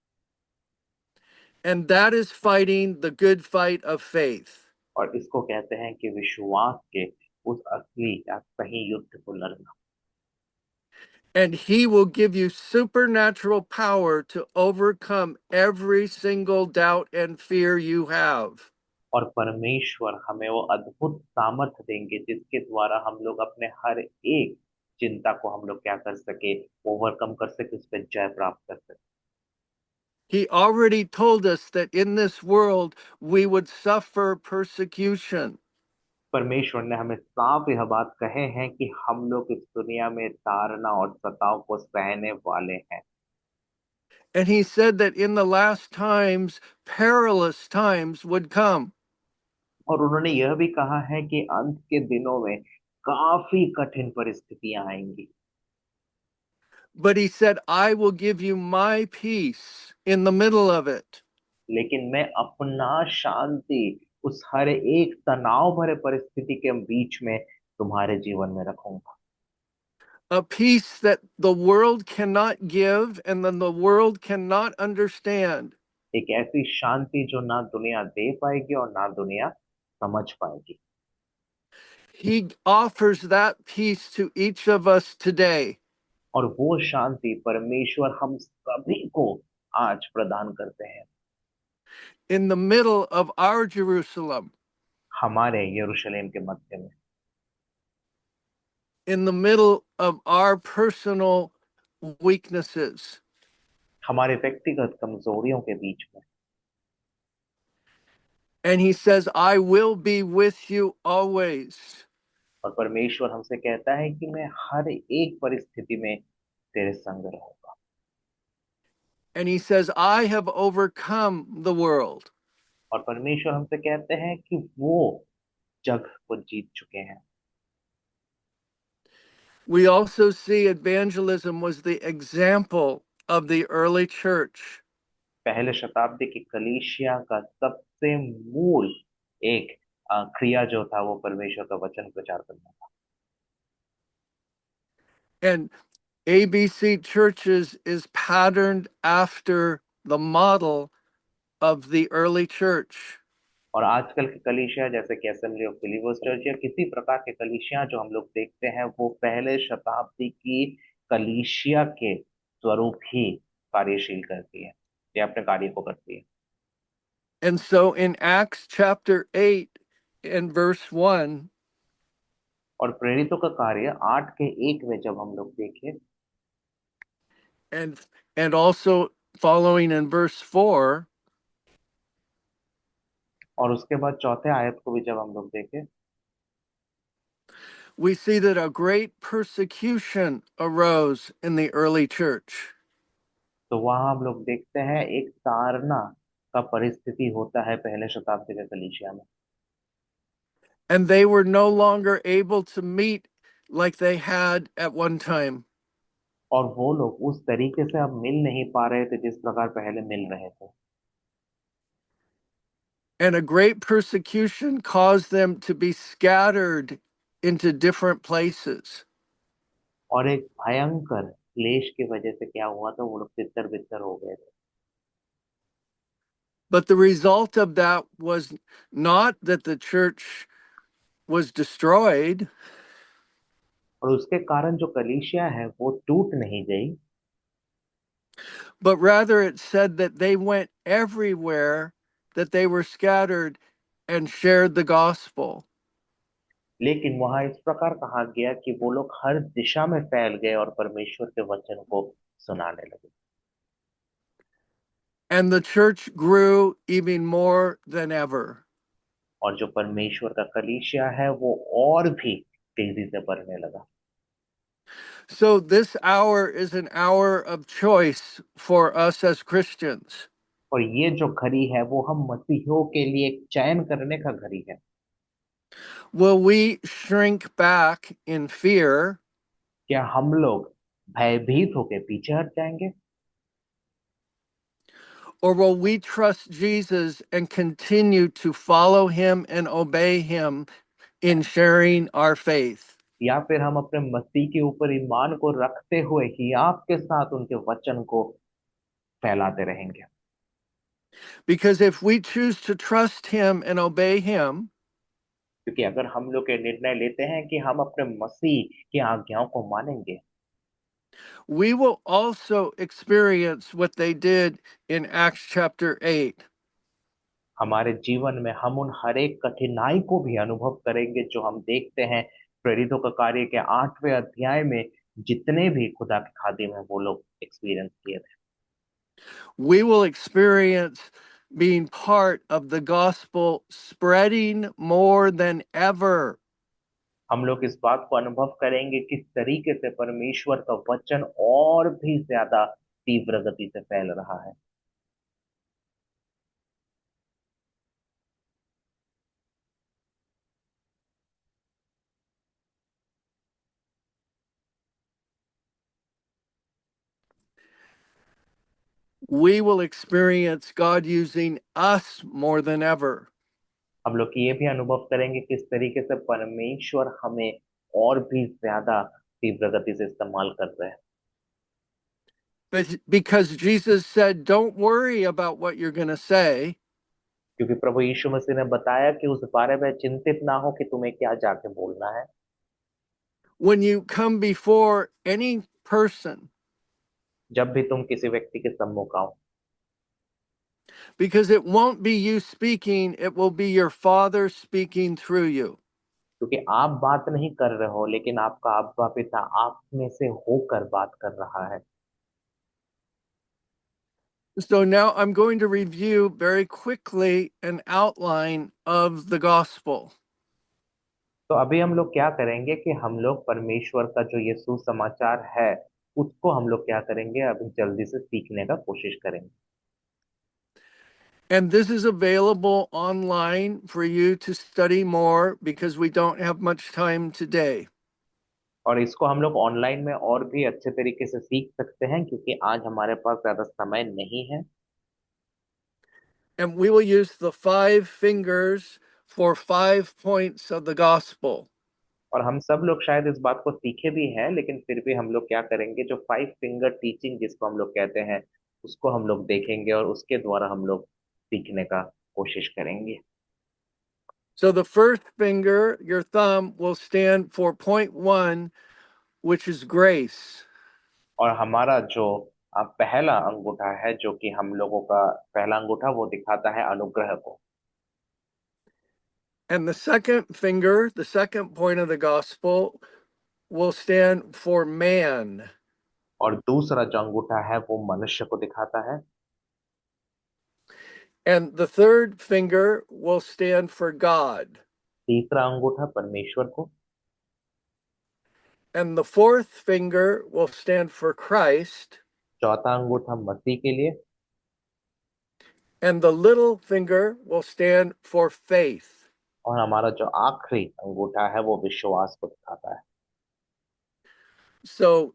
Speaker 3: And that is fighting the good fight of faith.
Speaker 2: और इसको कहते हैं कि विश्वास के उस असली या सही युद्ध को लड़ना।
Speaker 3: And he will give you supernatural power to overcome every single doubt and fear you have.
Speaker 2: और परमेश्वर हमें वो अद्भुत सामर्थ्य देंगे जिसके द्वारा हम लोग अपने हर एक चिंता को हम लोग क्या कर सके, ओवरकम कर सके, उस पर जय प्राप्त कर सके।
Speaker 3: He already told us that in this world we would suffer persecution.
Speaker 2: परमेश्वर ने हमें साफ यह बात कहे हैं कि हम लोग इस दुनिया में ताड़ना और सताव को सहने वाले हैं।
Speaker 3: And he said that in the last times, perilous times would come.
Speaker 2: और उन्होंने यह भी कहा है कि अंत के दिनों में काफी कठिन परिस्थितियां आएंगी।
Speaker 3: But he said, I will give you my peace in the middle of it.
Speaker 2: लेकिन मैं अपना शांति उस हर एक तनाव भरे परिस्थिति के बीच में तुम्हारे जीवन में रखूंगा।
Speaker 3: A peace that the world cannot give and then the world cannot understand.
Speaker 2: एक ऐसी शांति जो ना दुनिया दे पाएगी और ना दुनिया समझ पाएगी।
Speaker 3: He offers that peace to each of us today.
Speaker 2: और वो शांति परमेश्वर हम सभी को आज प्रदान करते हैं
Speaker 3: In the middle of our Jerusalem,
Speaker 2: हमारे यरूशलेम के मध्य में,
Speaker 3: in the middle of our personal weaknesses.
Speaker 2: हमारे व्यक्तिगत कमजोरियों के बीच में।
Speaker 3: And he says, I will be with you always.
Speaker 2: और परमेश्वर हमसे कहता है कि मैं हर एक परिस्थिति में तेरे संग रहूंगा।
Speaker 3: And he says, I have overcome the world.
Speaker 2: और परमेश्वर हमसे कहते हैं कि वो जग को जीत चुके हैं।
Speaker 3: We also see evangelism was the example of the early church.
Speaker 2: पहले शताब्दी की कलीसिया का सबसे मूल एक क्रिया जो था वो परमेश्वर का वचन प्रचार करना था।
Speaker 3: And ABC churches is patterned after the model of the early church.
Speaker 2: और आजकल की कलीसिया जैसे कि असेंबली ऑफ बिलीवर्स चर्च या किसी प्रकार के कलीसिया जो हम लोग देखते हैं वो पहले शताब्दी की कलीसिया के स्वरूप ही कार्यशील करती है या अपने कार्य को करती है।
Speaker 3: And so in Acts chapter 8 and verse 1,
Speaker 2: और प्रेरितों का कार्य 8:1 में जब हम लोग देखें
Speaker 3: and also following in verse 4,
Speaker 2: और उसके बाद चौथे आयत को भी जब हम लोग देखें
Speaker 3: we see that a great persecution arose in the early church.
Speaker 2: तो वहां हम लोग देखते हैं एक ताड़ना का परिस्थिति होता है पहले शताब्दी के कलीसिया में।
Speaker 3: And they were no longer able to meet like they had at one time.
Speaker 2: और वो लोग उस तरीके से अब मिल नहीं पा रहे थे जिस प्रकार पहले मिल रहे थे।
Speaker 3: And a great persecution caused them to be scattered into different places.
Speaker 2: और एक भयंकर क्लेश की वजह से क्या हुआ था वो लोग तितर बितर हो गए थे।
Speaker 3: But the result of that was not that the church was destroyed,
Speaker 2: और उसके कारण जो कलीसिया है वो टूट नहीं गई,
Speaker 3: but rather it said that they went everywhere, that they were scattered and shared the gospel.
Speaker 2: लेकिन वहां इस प्रकार कहा गया कि वो लोग हर दिशा में फैल गए और परमेश्वर के वचन को सुनाने लगे।
Speaker 3: And the church grew even more than ever.
Speaker 2: और जो परमेश्वर का कलीसिया है वो और भी तेजी से बढ़ने लगा।
Speaker 3: So this hour is an hour of choice for us as Christians.
Speaker 2: और ये जो घड़ी है वो हम मसीहियों के लिए एक चयन करने का घड़ी है।
Speaker 3: Will we shrink back in fear,
Speaker 2: क्या हम लोग भयभीत होकर पीछे हट जाएंगे
Speaker 3: or will we trust Jesus and continue to follow him and obey him in sharing our faith?
Speaker 2: या फिर हम अपने मसीह के ऊपर ईमान को रखते हुए ही आपके साथ उनके वचन को फैलाते रहेंगे।
Speaker 3: Because if we choose to trust him and obey him,
Speaker 2: क्योंकि अगर हम लोग ये निर्णय लेते हैं कि हम अपने मसीह की आज्ञाओं को मानेंगे
Speaker 3: we will also experience what they did in Acts chapter 8.
Speaker 2: हमारे जीवन में हम उन हर एक कठिनाई को भी अनुभव करेंगे जो हम देखते हैं प्रेरितों का कार्य के 8वें अध्याय में जितने भी खुदा के खादिम हैं वो लोग एक्सपीरियंस किए थे।
Speaker 3: We will experience being part of the gospel spreading more than ever.
Speaker 2: हम लोग इस बात को अनुभव करेंगे किस तरीके से परमेश्वर का वचन और भी ज्यादा तीव्र गति से फैल रहा है।
Speaker 3: We will experience God using us more than ever.
Speaker 2: हम लोग ये भी अनुभव करेंगे किस तरीके से परमेश्वर हमें और भी ज्यादा तीव्र गति से इस्तेमाल कर रहे हैं।
Speaker 3: But because Jesus said, don't worry about what you're going to say.
Speaker 2: क्योंकि प्रभु यीशु मसीह ने बताया कि उस बारे में चिंतित ना हो कि तुम्हें क्या जाके बोलना है।
Speaker 3: When you come before any person,
Speaker 2: जब भी तुम किसी व्यक्ति के सम्मुख आओ,
Speaker 3: because it won't be you speaking, it will be your Father speaking through you.
Speaker 2: क्योंकि आप बात नहीं कर रहे हो लेकिन आपका अब्बा पिता आप में से होकर बात कर रहा है।
Speaker 3: So now I'm going to review very quickly an outline of the gospel.
Speaker 2: तो अभी हम लोग क्या करेंगे कि हम लोग परमेश्वर का जो ये सुसमाचार है उसको हम लोग क्या करेंगे अभी जल्दी से सीखने का कोशिश करेंगे।
Speaker 3: And this is available online for you to study more because we don't have much time today.
Speaker 2: और इसको हम लोग ऑनलाइन में और भी अच्छे तरीके से सीख सकते हैं क्योंकि आज हमारे पास ज्यादा समय नहीं है।
Speaker 3: And we will use the 5 fingers for 5 points of the gospel.
Speaker 2: और हम सब लोग शायद इस बात को सीखे भी हैं लेकिन फिर भी हम लोग क्या करेंगे जो 5 फिंगर टीचिंग जिसको हम लोग कहते हैं उसको हम लोग देखेंगे और उसके द्वारा हम लोग सीखने का कोशिश करेंगे।
Speaker 3: So the first finger, your thumb, will stand for point 1, which is grace.
Speaker 2: और हमारा जो पहला अंगूठा है जो कि हम लोगों का पहला अंगूठा वो दिखाता है अनुग्रह को।
Speaker 3: And the second finger, the second point of the gospel, will stand for man.
Speaker 2: और दूसरा जो अंगूठा है वो मनुष्य को दिखाता है।
Speaker 3: And the third finger will stand for God.
Speaker 2: तीसरा अंगूठा परमेश्वर को।
Speaker 3: And the fourth finger will stand for Christ.
Speaker 2: चौथा अंगूठा मसीह के लिए।
Speaker 3: And the little finger will stand for faith.
Speaker 2: और हमारा जो आखिरी अंगूठा है वो विश्वास को दिखाता है।
Speaker 3: So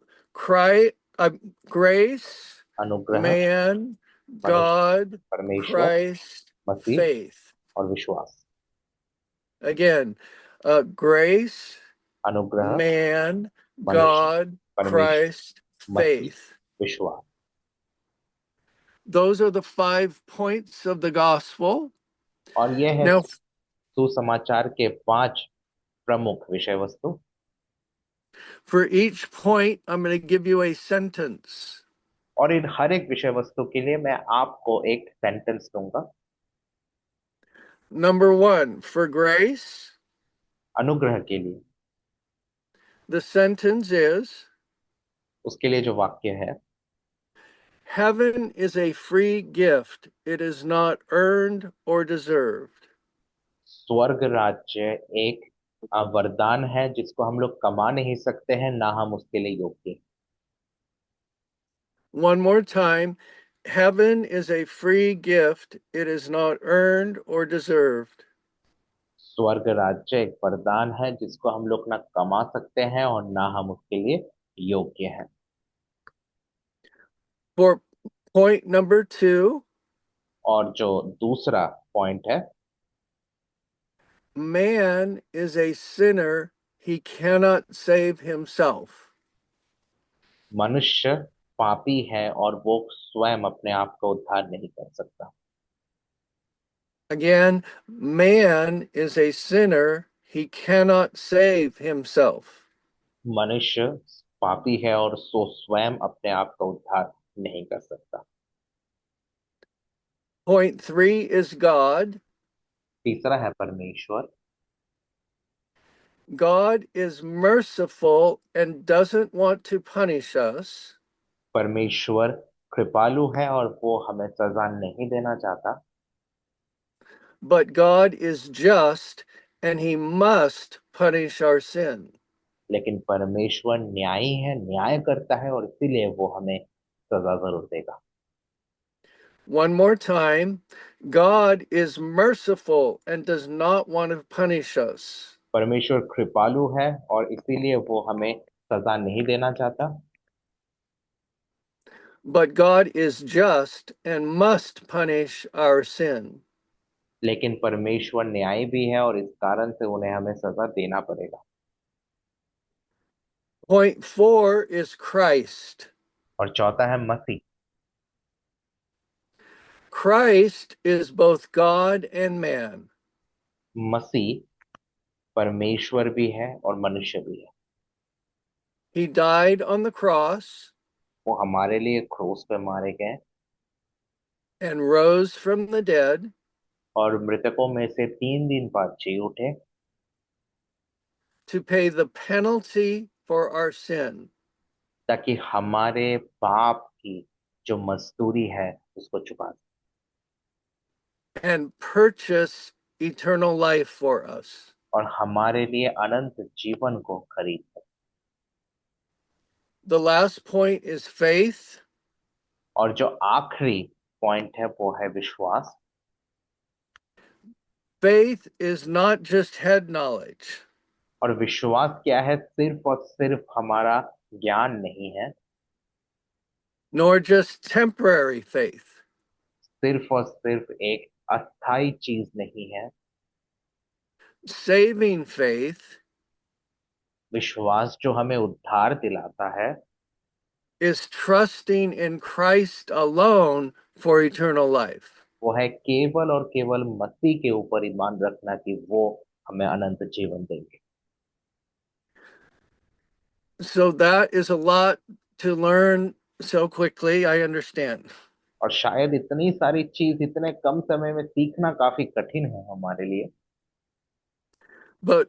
Speaker 3: grace,
Speaker 2: अनुग्रह,
Speaker 3: man, God,
Speaker 2: परमेश्वर,
Speaker 3: Christ,
Speaker 2: मसीह
Speaker 3: faith.
Speaker 2: और विश्वास।
Speaker 3: Again, grace,
Speaker 2: अनुग्रह,
Speaker 3: man,
Speaker 2: मनुष्य,
Speaker 3: God,
Speaker 2: परमेश्वर,
Speaker 3: Christ,
Speaker 2: मसीह,
Speaker 3: faith.
Speaker 2: विश्वास।
Speaker 3: Those are the 5 points of the gospel.
Speaker 2: और ये है
Speaker 3: Now,
Speaker 2: सुसमाचार के 5 प्रमुख विषय वस्तु।
Speaker 3: for each point, I'm going to give you a sentence.
Speaker 2: और इन हर एक विषय वस्तु के लिए मैं आपको एक सेंटेंस दूंगा।
Speaker 3: Number 1, for grace,
Speaker 2: अनुग्रह के लिए
Speaker 3: the sentence is,
Speaker 2: उसके लिए जो वाक्य है,
Speaker 3: heaven is a free gift. It is not earned or deserved.
Speaker 2: स्वर्ग राज्य एक वरदान है जिसको हम लोग कमा नहीं सकते हैं ना हम उसके लिए योग्य।
Speaker 3: One more time. Heaven is a free gift. It is not earned or deserved.
Speaker 2: स्वर्ग राज्य एक वरदान है जिसको हम लोग ना कमा सकते हैं और ना हम उसके लिए योग्य हैं।
Speaker 3: For point number 2,
Speaker 2: और जो दूसरा पॉइंट है,
Speaker 3: man is a sinner. He cannot save himself.
Speaker 2: मनुष्य पापी है और वो स्वयं अपने आप का उद्धार नहीं कर सकता।
Speaker 3: Again, man is a sinner. He cannot save himself.
Speaker 2: मनुष्य पापी है और सो स्वयं अपने आप का उद्धार नहीं कर सकता।
Speaker 3: Point 3 is God.
Speaker 2: तीसरा है परमेश्वर।
Speaker 3: God is merciful and doesn't want to punish us.
Speaker 2: परमेश्वर कृपालु है और वो हमें सजा नहीं देना चाहता।
Speaker 3: but God is just and he must punish our sin.
Speaker 2: लेकिन परमेश्वर न्यायी है, न्याय करता है, और इसीलिए वो हमें सजा जरूर देगा।
Speaker 3: One more time, God is merciful and does not want to punish us.
Speaker 2: परमेश्वर कृपालु है और इसीलिए वो हमें सजा नहीं देना चाहता,
Speaker 3: But God is just and must punish our sin.
Speaker 2: लेकिन परमेश्वर न्यायी भी है और इस कारण से उन्हें हमें सजा देना पड़ेगा।
Speaker 3: Point 4 is Christ.
Speaker 2: और चौथा है मसीह।
Speaker 3: Christ is both God and man.
Speaker 2: मसीह परमेश्वर भी है और मनुष्य भी है।
Speaker 3: He died on the cross
Speaker 2: वो हमारे लिए क्रूस पे मारे गए
Speaker 3: and rose from the dead
Speaker 2: और मृतकों में से 3 दिन बाद जी उठे
Speaker 3: to pay the penalty for our sin.
Speaker 2: ताकि हमारे पाप की जो मजदूरी है उसको चुका सके
Speaker 3: And purchase eternal life for us.
Speaker 2: और हमारे लिए अनंत जीवन को खरीद सके।
Speaker 3: The last point is faith.
Speaker 2: और जो आखिरी पॉइंट है वो है विश्वास।
Speaker 3: Faith is not just head knowledge.
Speaker 2: और विश्वास क्या है? सिर्फ और सिर्फ हमारा ज्ञान नहीं है,
Speaker 3: Nor just temporary faith.
Speaker 2: सिर्फ और सिर्फ एक अस्थाई चीज नहीं है।
Speaker 3: Saving faith
Speaker 2: विश्वास जो हमें उद्धार दिलाता है
Speaker 3: is trusting in Christ alone for eternal life.
Speaker 2: वो है केवल और केवल मसीह के ऊपर ईमान रखना कि वो हमें अनंत जीवन देंगे।
Speaker 3: So that is a lot to learn so quickly, I understand.
Speaker 2: और शायद इतनी सारी चीज इतने कम समय में सीखना काफी कठिन है हमारे लिए,
Speaker 3: But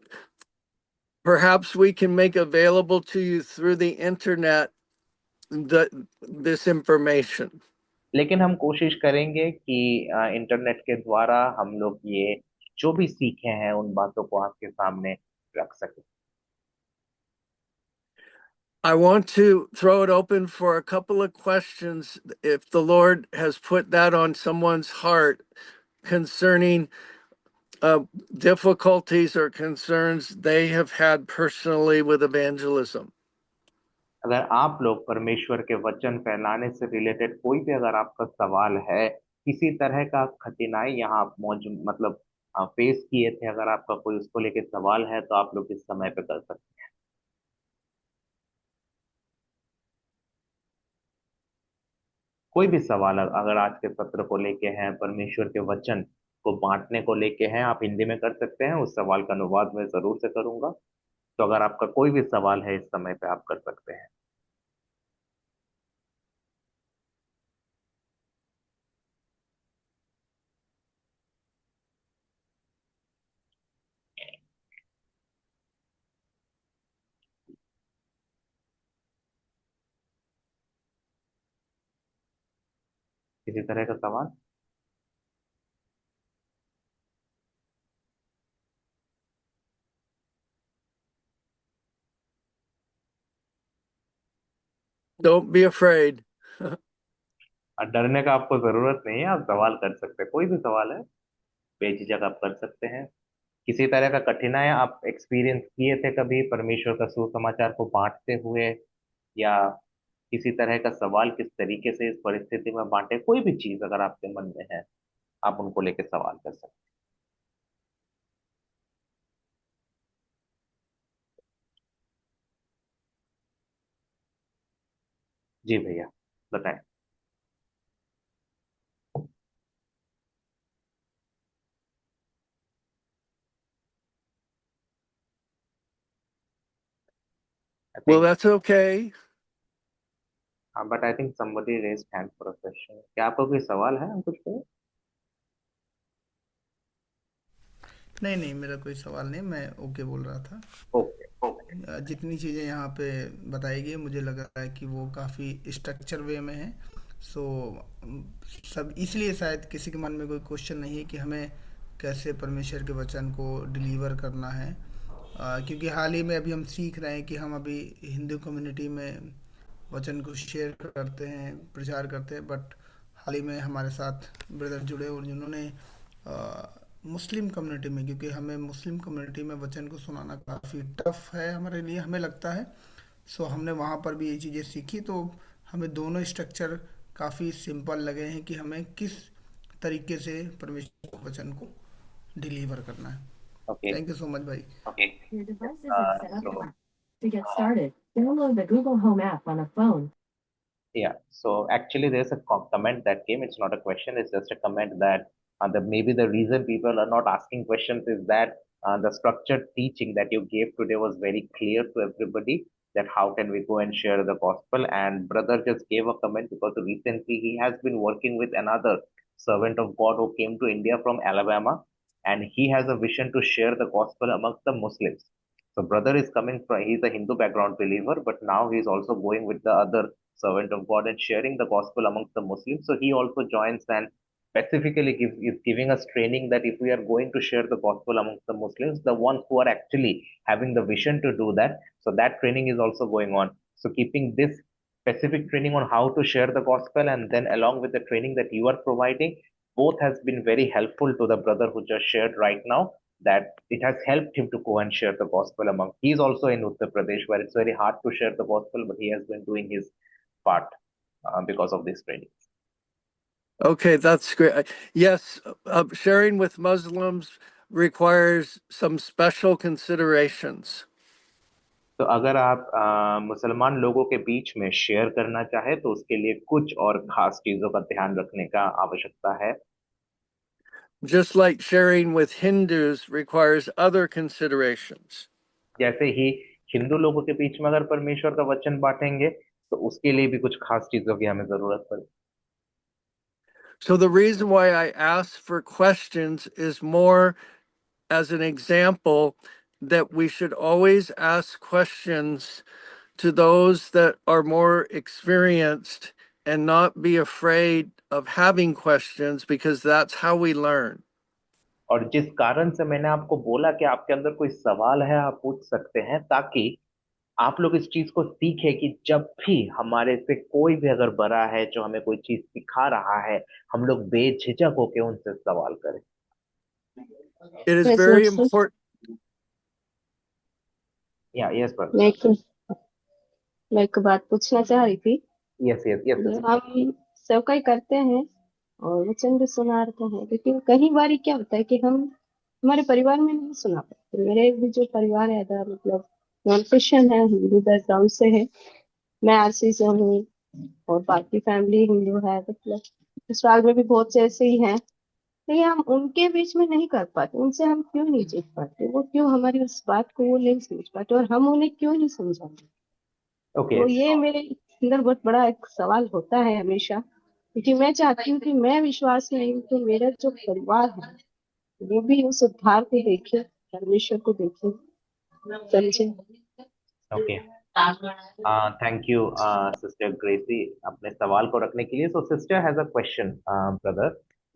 Speaker 3: perhaps we can make available to you through the internet this information.
Speaker 2: लेकिन हम कोशिश करेंगे कि इंटरनेट के द्वारा हम लोग ये जो भी सीखे हैं उन बातों को आपके सामने रख सकें।
Speaker 3: I want to throw it open for a couple of questions if the Lord has put that on someone's heart concerning difficulties or concerns they have had personally with evangelism.
Speaker 2: अगर आप लोग परमेश्वर के वचन फैलाने से रिलेटेड कोई भी अगर आपका सवाल है, किसी तरह का कठिनाई यहाँ आप मौजूद मतलब फेस किए थे, अगर आपका कोई उसको लेके सवाल है तो आप लोग इस समय पे कर सकते हैं। कोई भी सवाल अगर आज के सत्र को लेके हैं, परमेश्वर के वचन को बांटने को लेके हैं, आप हिंदी में कर सकते हैं। उस सवाल का अनुवाद मैं जरूर से करूंगा। तो अगर आपका कोई भी सवाल है इस समय पे आप कर सकते हैं। किसी तरह का सवाल?
Speaker 3: Don't be afraid.
Speaker 2: डरने का आपको जरूरत नहीं है, आप सवाल कर सकते हैं। कोई भी सवाल है बेझिझक आप कर सकते हैं। किसी तरह का कठिनाई आप एक्सपीरियंस किए थे कभी परमेश्वर का सुसमाचार को बांटते हुए, या किसी तरह का सवाल किस तरीके से इस परिस्थिति में बांटे, कोई भी चीज अगर आपके मन में है आप उनको लेके सवाल कर सकते हैं। जी भैया बताएं। I
Speaker 3: Well,
Speaker 2: think
Speaker 3: that's okay.
Speaker 2: But I think somebody raise hand for a question. क्या आपको कोई सवाल है? हम कुछ करें?
Speaker 4: नहीं नहीं, मेरा कोई सवाल नहीं, मैं ओके बोल रहा था।
Speaker 2: ओके।
Speaker 4: जितनी चीज़ें यहाँ पे बताई गई मुझे लग रहा है कि वो काफ़ी स्ट्रक्चर वे में है। सो सब इसलिए शायद किसी के मन में कोई क्वेश्चन नहीं है कि हमें कैसे परमेश्वर के वचन को डिलीवर करना है। क्योंकि हाल ही में अभी हम सीख रहे हैं कि हम अभी हिंदू कम्युनिटी में वचन को शेयर करते हैं, प्रचार करते हैं, बट हाल ही में हमारे साथ ब्रदर जुड़े और जिन्होंने मुस्लिम कम्युनिटी में, क्योंकि हमें मुस्लिम कम्युनिटी में वचन को सुनाना काफ़ी टफ है हमारे लिए, हमें लगता है। सो हमने वहाँ पर भी ये चीज़ें सीखी, तो हमें दोनों स्ट्रक्चर काफ़ी सिंपल लगे हैं कि हमें किस तरीके से परमेश्वर के वचन को डिलीवर करना है।
Speaker 2: Okay.
Speaker 4: Thank you so much भाई।
Speaker 5: Your device isn't
Speaker 2: Uh,
Speaker 5: set up
Speaker 2: so
Speaker 5: yet. To get started, download the Google Home app on a phone.
Speaker 2: Yeah, so actually there's a comment that came. It's not a question, it's just a comment that maybe the reason people are not asking questions is that the structured teaching that you gave today was very clear to everybody, that how can we go and share the gospel. And brother just gave a comment because recently he has been working with another servant of God who came to India from Alabama, and he has a vision to share the gospel amongst the Muslims. So brother is coming from, he's a Hindu background believer, but now he's also going with the other servant of God and sharing the gospel amongst the Muslims. So he also joins and specifically is giving us training that if we are going to share the gospel amongst the Muslims, the ones who are actually having the vision to do that, so that training is also going on. So keeping this specific training on how to share the gospel and then along with the training that you are providing, both has been very helpful to the brother who just shared right now, that it has helped him to go and share the gospel among. He's also in Uttar Pradesh where it's very hard to share the gospel, but he has been doing his part because of this training.
Speaker 3: Okay, that's great. Yes, sharing with Muslims requires some special considerations.
Speaker 2: तो अगर आप मुसलमान लोगों के बीच में share करना चाहे तो उसके लिए कुछ और खास चीजों का ध्यान रखने का आवश्यकता है.
Speaker 3: Just like sharing with Hindus requires other considerations.
Speaker 2: जैसे ही हिंदू लोगों के बीच में अगर परमेश्वर का वचन बांटेंगे तो उसके लिए भी कुछ खास चीजों की हमें जरूरत पड़े.
Speaker 3: So the reason why I ask for questions is more as an example that we should always ask questions to those that are more experienced and not be afraid of having questions, because that's how we learn.
Speaker 2: और जिस कारण से मैंने आपको बोला कि आपके अंदर कोई सवाल है आप पूछ सकते हैं, ताकि आप लोग इस चीज को सीखें कि जब भी हमारे से कोई भी अगर बड़ा है जो हमें कोई चीज सिखा रहा है, हम लोग बेझिझक होकर उनसे सवाल करें.
Speaker 3: It is
Speaker 6: Yes,
Speaker 3: very
Speaker 6: Lordship.
Speaker 3: important.
Speaker 2: Yeah, yes, brother.
Speaker 6: मैं एक बात पूछना चाह रही थी.
Speaker 2: Yes, yes, yes.
Speaker 6: हम सेवकाई करते हैं और वचन भी सुनाते हैं, लेकिन कई बार क्या होता है कि हम हमारे परिवार में नहीं सुना पाते. मेरे भी जो परिवार है मतलब नॉन क्रिश्चियन है, हिंदू बैकग्राउंड से है, मैं आरसी से हूँ और बाकी फैमिली हिंदू है, मतलब ससुराल में भी बहुत से ऐसे ही हैं, लेकिन हम उनके बीच में नहीं कर पाते. उनसे हम क्यों नहीं जीत पाते, वो क्यों हमारी उस बात को वो नहीं समझ पाते और हम उन्हें क्यों नहीं समझाते.
Speaker 2: Okay.
Speaker 6: तो ये मेरे अंदर बहुत बड़ा एक सवाल होता है हमेशा, क्योंकि मैं चाहती हूँ कि मैं विश्वास में हूँ कि मेरा जो परिवार है वो भी उस उद्धार को देखे, परमेश्वर को देखे, समझे.
Speaker 2: Okay. Thank you, Sister Gracie, अपने सवाल को रखने के लिए. So sister has a question, brother,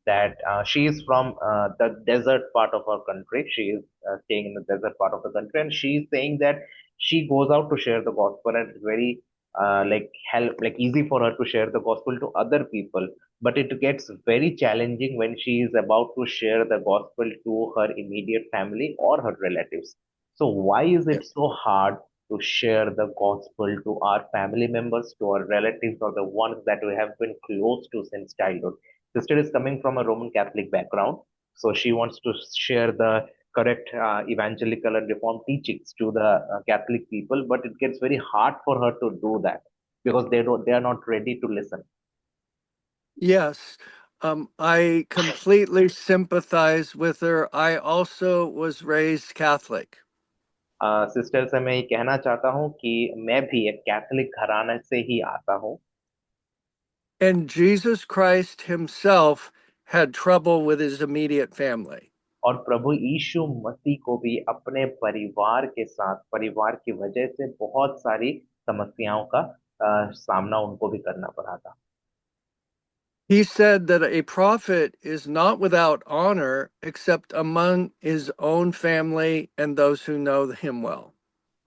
Speaker 2: that she is from the desert part of our country. She is staying in the desert part of the country, and she is saying that she goes out to share the gospel, and it's very like easy for her to share the gospel to other people, but it gets very challenging when she is about to share the gospel to her immediate family or her relatives. So why is it so hard to share the gospel to our family members, to our relatives, or the ones that we have been close to since childhood? Sister is coming from a Roman Catholic background, so she wants to share the correct evangelical and reformed teachings to the Catholic people, but it gets very hard for her to do that because they are not ready to listen.
Speaker 3: Yes, I completely sympathize with her. I also was raised Catholic.
Speaker 2: Sister से मैं ये कहना चाहता हूँ कि मैं भी एक कैथोलिक घराने से ही आता हूँ.
Speaker 3: And Jesus Christ himself had trouble with his immediate family.
Speaker 2: और प्रभु यीशु मसीह को भी अपने परिवार के साथ, परिवार की वजह से बहुत सारी समस्याओं का सामना उनको भी करना पड़ा था.
Speaker 3: He said that a prophet is not without honor except among his own family and those who know him well.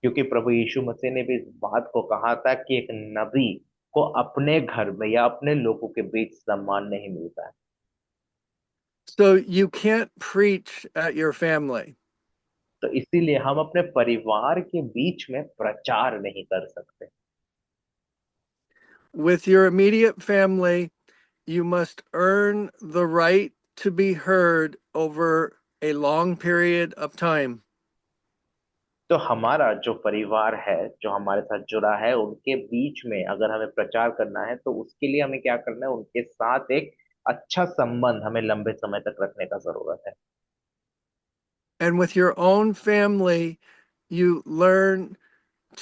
Speaker 2: क्योंकि प्रभु यीशु मसीह ने भी इस बात को कहा था कि एक नबी को अपने घर में या अपने लोगों के बीच सम्मान नहीं मिलता है।
Speaker 3: So you can't preach at your family.
Speaker 2: तो इसीलिए हम अपने परिवार के बीच में प्रचार नहीं कर सकते।
Speaker 3: With your immediate family, you must earn the right to be heard over a long period of time.
Speaker 2: तो हमारा जो परिवार है, जो हमारे साथ जुड़ा है, उनके बीच में अगर हमें प्रचार करना है तो उसके लिए हमें क्या करना है, उनके साथ एक अच्छा संबंध हमें लंबे समय तक रखने का जरूरत है।
Speaker 3: And with your own family, you learn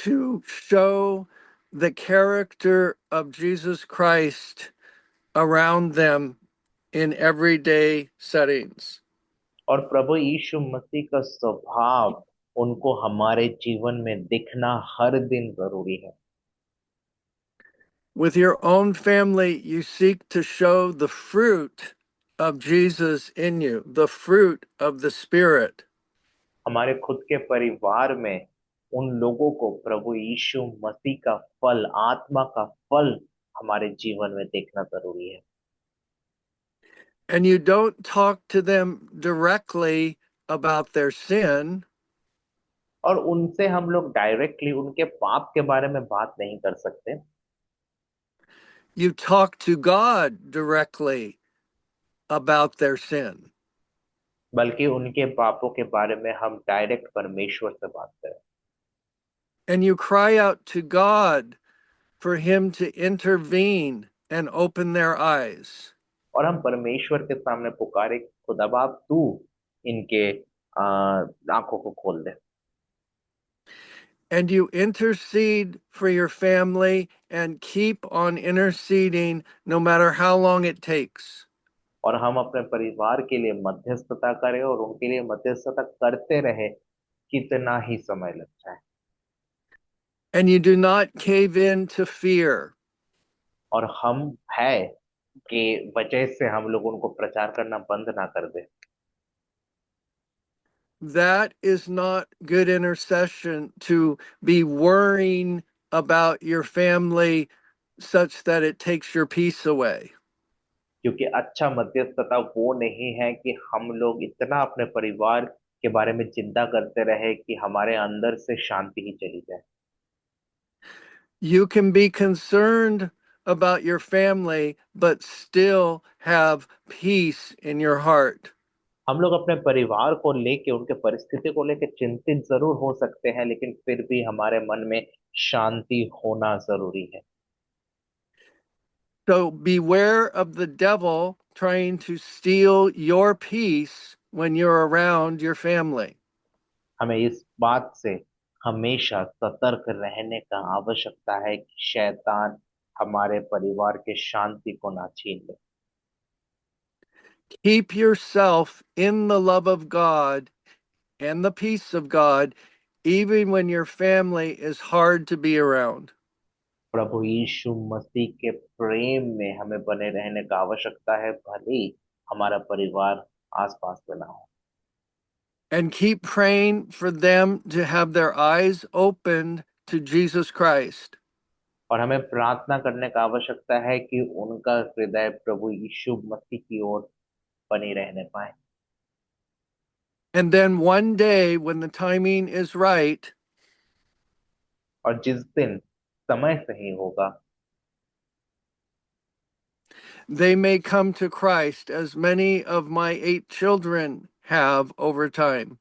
Speaker 3: to show the character of Jesus Christ around them in everyday settings.
Speaker 2: और प्रभु यीशु मसीह का स्वभाव उनको हमारे जीवन में दिखना हर दिन जरूरी है।
Speaker 3: With your own family, you seek to show the fruit of Jesus in you, the fruit of the Spirit.
Speaker 2: हमारे खुद के परिवार में उन लोगों को प्रभु यीशु मसीह का फल, आत्मा का फल हमारे जीवन में देखना जरूरी है।
Speaker 3: And you don't talk to them directly about their sin.
Speaker 2: और उनसे हम लोग डायरेक्टली उनके पाप के बारे में बात नहीं कर सकते।
Speaker 3: You talk to God directly about their sin.
Speaker 2: बल्कि उनके पापों के बारे में हम डायरेक्ट परमेश्वर से बात करें।
Speaker 3: And you cry out to God for Him to intervene and open their eyes.
Speaker 2: और हम परमेश्वर के सामने पुकारे, खुदा बाप तू इनके आंखों को खोल दे।
Speaker 3: And you intercede for your family and keep on interceding no matter how long it takes.
Speaker 2: और हम अपने परिवार के लिए मध्यस्थता करें और उनके लिए मध्यस्थता करते रहे, कितना ही समय लग जाए।
Speaker 3: And you do not cave in to fear.
Speaker 2: और हम भय के वजह से हम लोग उनको प्रचार करना बंद ना कर दे।
Speaker 3: That is not good intercession, to be worrying about your family such that it takes your peace away.
Speaker 2: क्योंकि अच्छा मध्यस्थता वो नहीं है कि हम लोग इतना अपने परिवार के बारे में चिंता करते रहे कि हमारे अंदर से शांति ही चली जाए।
Speaker 3: You can be concerned about your family, but still have peace in your heart.
Speaker 2: हम लोग अपने परिवार को लेके, उनके परिस्थिति को लेके चिंतित जरूर हो सकते हैं, लेकिन फिर भी हमारे मन में शांति होना जरूरी है।
Speaker 3: So beware of the devil trying to steal your peace when you're around your family.
Speaker 2: हमें इस बात से हमेशा सतर्क रहने का आवश्यकता है कि शैतान हमारे परिवार के शांति को ना छीन ले।
Speaker 3: Keep yourself in the love of God and the peace of God, even when your family is hard to be around.
Speaker 2: प्रभु यीशु मसीह के प्रेम में हमें बने रहने का आवश्यकता है, भले ही हमारा परिवार आसपास में ना हो।
Speaker 3: And keep praying for them to have their eyes opened to Jesus Christ.
Speaker 2: और हमें प्रार्थना करने का आवश्यकता है कि उनका हृदय प्रभु यीशु मसीह की ओर बनी रहने पाए।
Speaker 3: And then one day, when the timing is right,
Speaker 2: और जिस दिन समय सही होगा,
Speaker 3: they may come to Christ, as many of my 8 children have over time.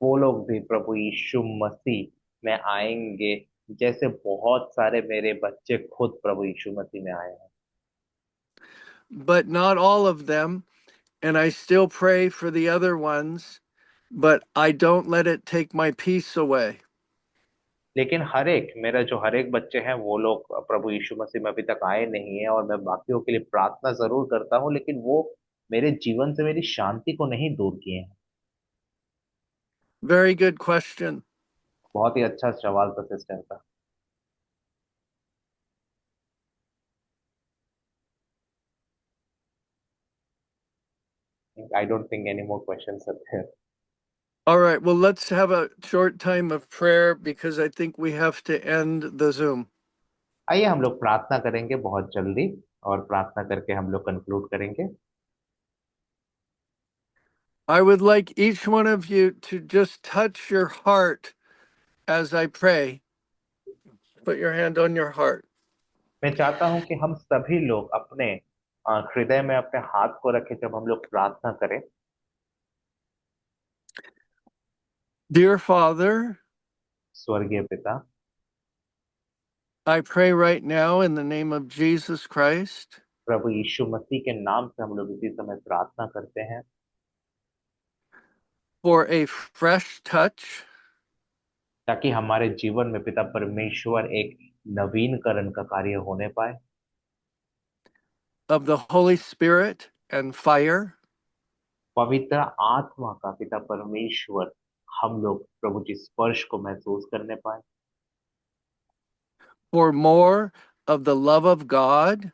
Speaker 2: वो लोग भी प्रभु यीशु मसीह में आएंगे, जैसे बहुत सारे मेरे बच्चे खुद प्रभु यीशु मसीह में आए हैं।
Speaker 3: But not all of them, and I still pray for the other ones, but I don't let it take my peace away.
Speaker 2: लेकिन हर एक, मेरा जो हर एक बच्चे हैं वो लोग प्रभु यीशु मसीह में अभी तक आए नहीं है, और मैं बाकियों के लिए प्रार्थना जरूर करता हूँ, लेकिन वो मेरे जीवन से मेरी शांति को नहीं दूर किए हैं।
Speaker 3: Very good question.
Speaker 2: बहुत ही अच्छा सवाल था सिस्टर का। I don't think any more questions are there.
Speaker 3: All right, well, let's have a short time of prayer because I think we have to end the Zoom.
Speaker 2: आइए हम लोग प्रार्थना करेंगे बहुत जल्दी, और प्रार्थना करके हम लोग कंक्लूड करेंगे।
Speaker 3: I would like each one of you to just touch your heart as I pray. Put your hand on your heart.
Speaker 2: मैं चाहता हूं कि हम सभी लोग अपने हृदय में अपने हाथ को रखें जब हम लोग प्रार्थना करें।
Speaker 3: Dear Father,
Speaker 2: स्वर्गीय पिता,
Speaker 3: I pray right now in the name of Jesus Christ
Speaker 2: प्रभु यीशु मसीह के नाम से हम लोग इसी समय प्रार्थना करते हैं
Speaker 3: for a fresh touch
Speaker 2: ताकि हमारे जीवन में पिता परमेश्वर एक नवीनकरण का कार्य होने पाए,
Speaker 3: of the Holy Spirit and fire,
Speaker 2: पवित्र आत्मा का पिता परमेश्वर हम लोग प्रभु जी स्पर्श को महसूस करने पाए,
Speaker 3: for more of the love of God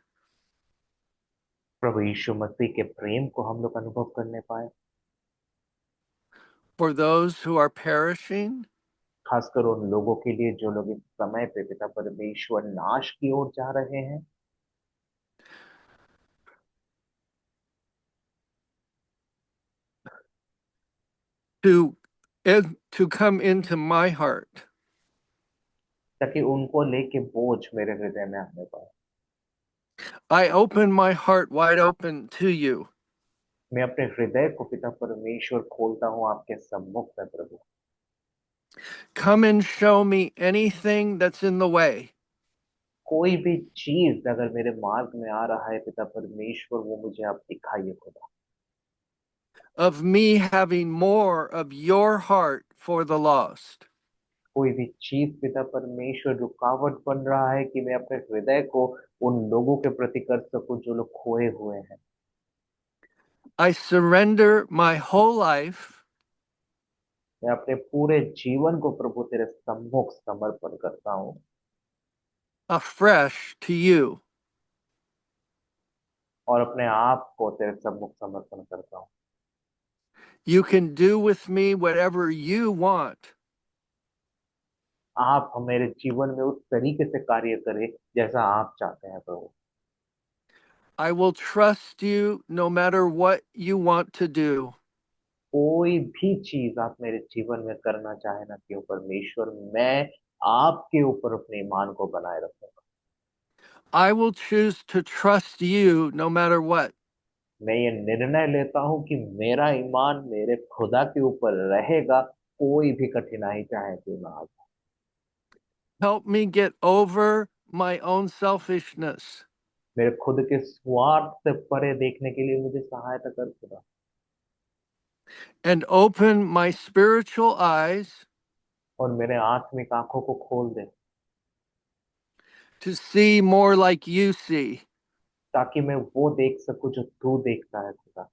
Speaker 2: प्रभु यीशु मसीह के प्रेम को हम लोग अनुभव करने पाए,
Speaker 3: for those who are perishing,
Speaker 2: खासकर उन लोगों के लिए जो लोग इस समय पे पिता परमेश्वर नाश की ओर जा रहे हैं,
Speaker 3: to come into my heart.
Speaker 2: ताकि उनको लेके बोझ मेरे हृदय में आने पाए।
Speaker 3: I open my heart wide open to you.
Speaker 2: मैं अपने हृदय को पिता परमेश्वर खोलता हूँ आपके सम्मुख में प्रभु।
Speaker 3: Come and show me anything that's in the way.
Speaker 2: कोई भी चीज अगर मेरे मार्ग में आ रहा है पिता परमेश्वर, वो मुझे आप दिखाइए खुदा।
Speaker 3: Of me having more of your heart for the lost.
Speaker 2: कोई भी चीज पिता परमेश्वर रुकावट बन रहा है कि मैं अपने हृदय को उन लोगों के प्रति कर सकूं जो लोग खोए हुए हैं।
Speaker 3: I surrender my whole life
Speaker 2: मैं अपने पूरे जीवन को प्रभु तेरे सम्मुख समर्पण करता हूँ
Speaker 3: afresh to you.
Speaker 2: और अपने आप को तेरे सम्मुख समर्पण करता हूँ।
Speaker 3: You can do with me whatever you want.
Speaker 2: आप मेरे जीवन में उस तरीके से कार्य करें जैसा आप चाहते हैं प्रभु।
Speaker 3: I will trust you no matter what you want to do.
Speaker 2: कोई भी चीज आप मेरे जीवन में करना चाहे ना क्यों परमेश्वर, मैं आपके ऊपर अपने ईमान को बनाए रखूंगा।
Speaker 3: I will choose to trust you no matter what.
Speaker 2: मैं ये निर्णय लेता हूँ कि मेरा ईमान मेरे खुदा के ऊपर रहेगा, कोई भी कठिनाई चाहे क्यों ना आ जाए।
Speaker 3: Help me get over my own selfishness
Speaker 2: मेरे खुद के स्वार्थ से परे देखने के लिए मुझे सहायता कर खुदा,
Speaker 3: and open my spiritual eyes
Speaker 2: और मेरे आत्मिक आंखों को खोल दे
Speaker 3: to see more like you see,
Speaker 2: ताकि मैं वो देख सकूं जो तू देखता है खुदा,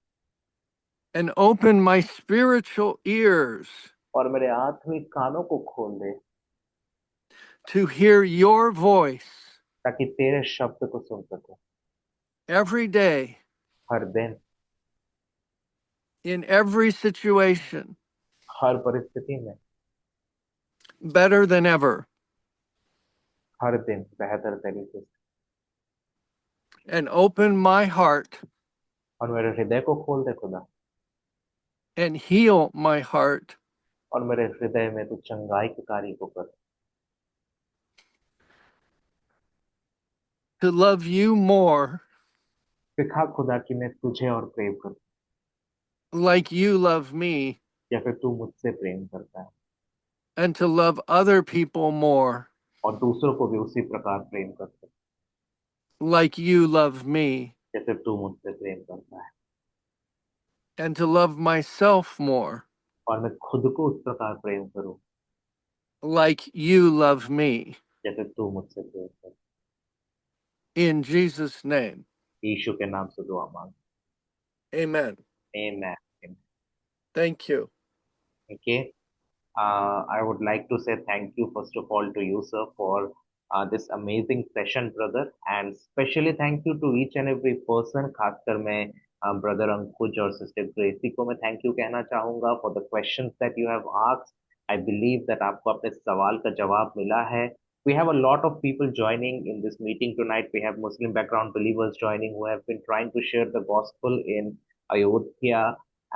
Speaker 3: and open my spiritual ears
Speaker 2: और मेरे आत्मिक कानों को खोल दे
Speaker 3: to hear your voice
Speaker 2: ताकि तेरे शब्द को सुन सकूं
Speaker 3: every day
Speaker 2: हर दिन,
Speaker 3: in every situation
Speaker 2: हर परिस्थिति में,
Speaker 3: better than ever,
Speaker 2: हर दिन बेहतर तरीके से,
Speaker 3: and open my heart
Speaker 2: और मेरे हृदय को खोल दे खुदा,
Speaker 3: and heal my heart
Speaker 2: और मेरे हृदय में तू चंगाई के कार्य को कर,
Speaker 3: to love you more
Speaker 2: सिखा खुदा कि मैं तुझे और प्रेम करूं
Speaker 3: like you love me,
Speaker 2: या फिर तू मुझसे प्रेम करता है,
Speaker 3: and to love other people more
Speaker 2: और दूसरों को भी उसी प्रकार प्रेम करता है
Speaker 3: like you love me,
Speaker 2: जैसे तू मुझसे प्रेम करता है,
Speaker 3: and to love myself more
Speaker 2: और मैं खुद को उस प्रकार प्रेम करूं
Speaker 3: like you love me.
Speaker 2: जैसे तू मुझसे प्रेम कर।
Speaker 3: In Jesus' name,
Speaker 2: यीशु के नाम से दुआ मांग,
Speaker 3: amen.
Speaker 2: आमीन।
Speaker 3: Thank you.
Speaker 2: Okay. I would like to say thank you first of all to you, sir, for this amazing session, brother, and especially thank you to each and every person. खासकर मैं brother अंकुज और sister Gracy को मैं thank you कहना चाहूंगा for the questions that you have asked. I believe that आपको अपने सवाल का जवाब मिला है। We have a lot of people joining in this meeting tonight. We have Muslim background believers joining who have been trying to share the gospel in Ayodhya,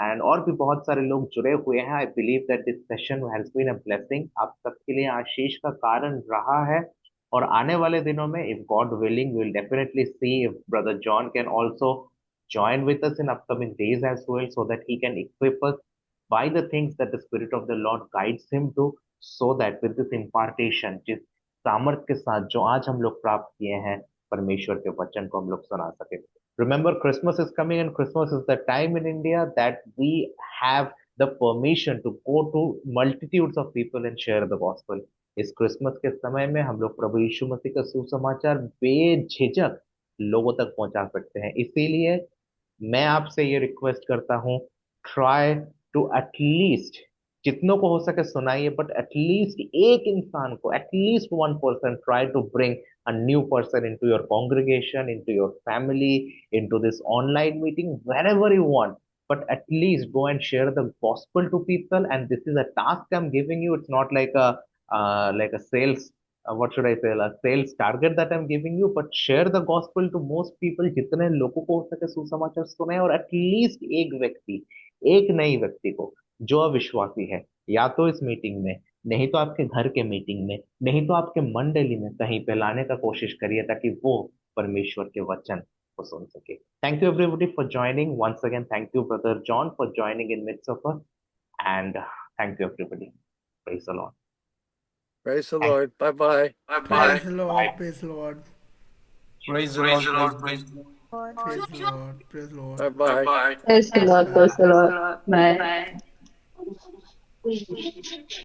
Speaker 2: and और भी बहुत सारे लोग जुड़े हुए हैं। I believe that this session has been a blessing. आप सबके लिए आशीष का कारण रहा है। और आने वाले दिनों में, if God willing, we'll definitely see if Brother John can also join with us in upcoming days as well, so that he can equip us by the things that the Spirit of the Lord guides him to, so that with this impartation, जिस सामर्थ के साथ जो आज हम लोग प्राप्त किए हैं, परमेश्वर के वचन को हम लोग सुना सके। Remember, Christmas is coming, and Christmas is the time in India that we have the permission to go to multitudes of people and share the gospel. इस क्रिसमस के समय में हम लोग प्रभु यीशु मसीह का सुसमाचार बेझिझक लोगों तक पहुंचा सकते हैं। इसीलिए मैं आपसे ये रिक्वेस्ट करता हूँ, ट्राई टू एटलीस्ट, जितनों को हो सके सुनाइए, बट एटलीस्ट एक इंसान को, at least one person, try to bring a new person into your congregation, into your family, into this online meeting, wherever you want, but at least go and share the gospel to people. And this is a task I'm giving you. It's not like a sales, what should I say, a sales target that I'm giving you, but share the gospel to most people, जितने लोगों को हो सके सुसमाचार सुने। और at least एक व्यक्ति, एक नई व्यक्ति को जो अविश्वासी है, या तो इस मीटिंग में, नहीं तो आपके घर के मीटिंग में, नहीं तो आपके मंडली में कहीं पे लाने का कोशिश करिए, ताकि वो परमेश्वर के वचन को सुन सके। Thank you everybody for joining once again. Thank you brother John for joining in midst of us, and thank you everybody. Praise the Lord.
Speaker 3: Praise the Lord. Bye bye.
Speaker 4: Praise the Lord. Praise the Lord.
Speaker 1: Praise the Lord. Praise the Lord.
Speaker 4: Praise the Lord. Praise the Lord.
Speaker 3: Bye bye.
Speaker 6: Praise the Lord, praise the Lord. Bye.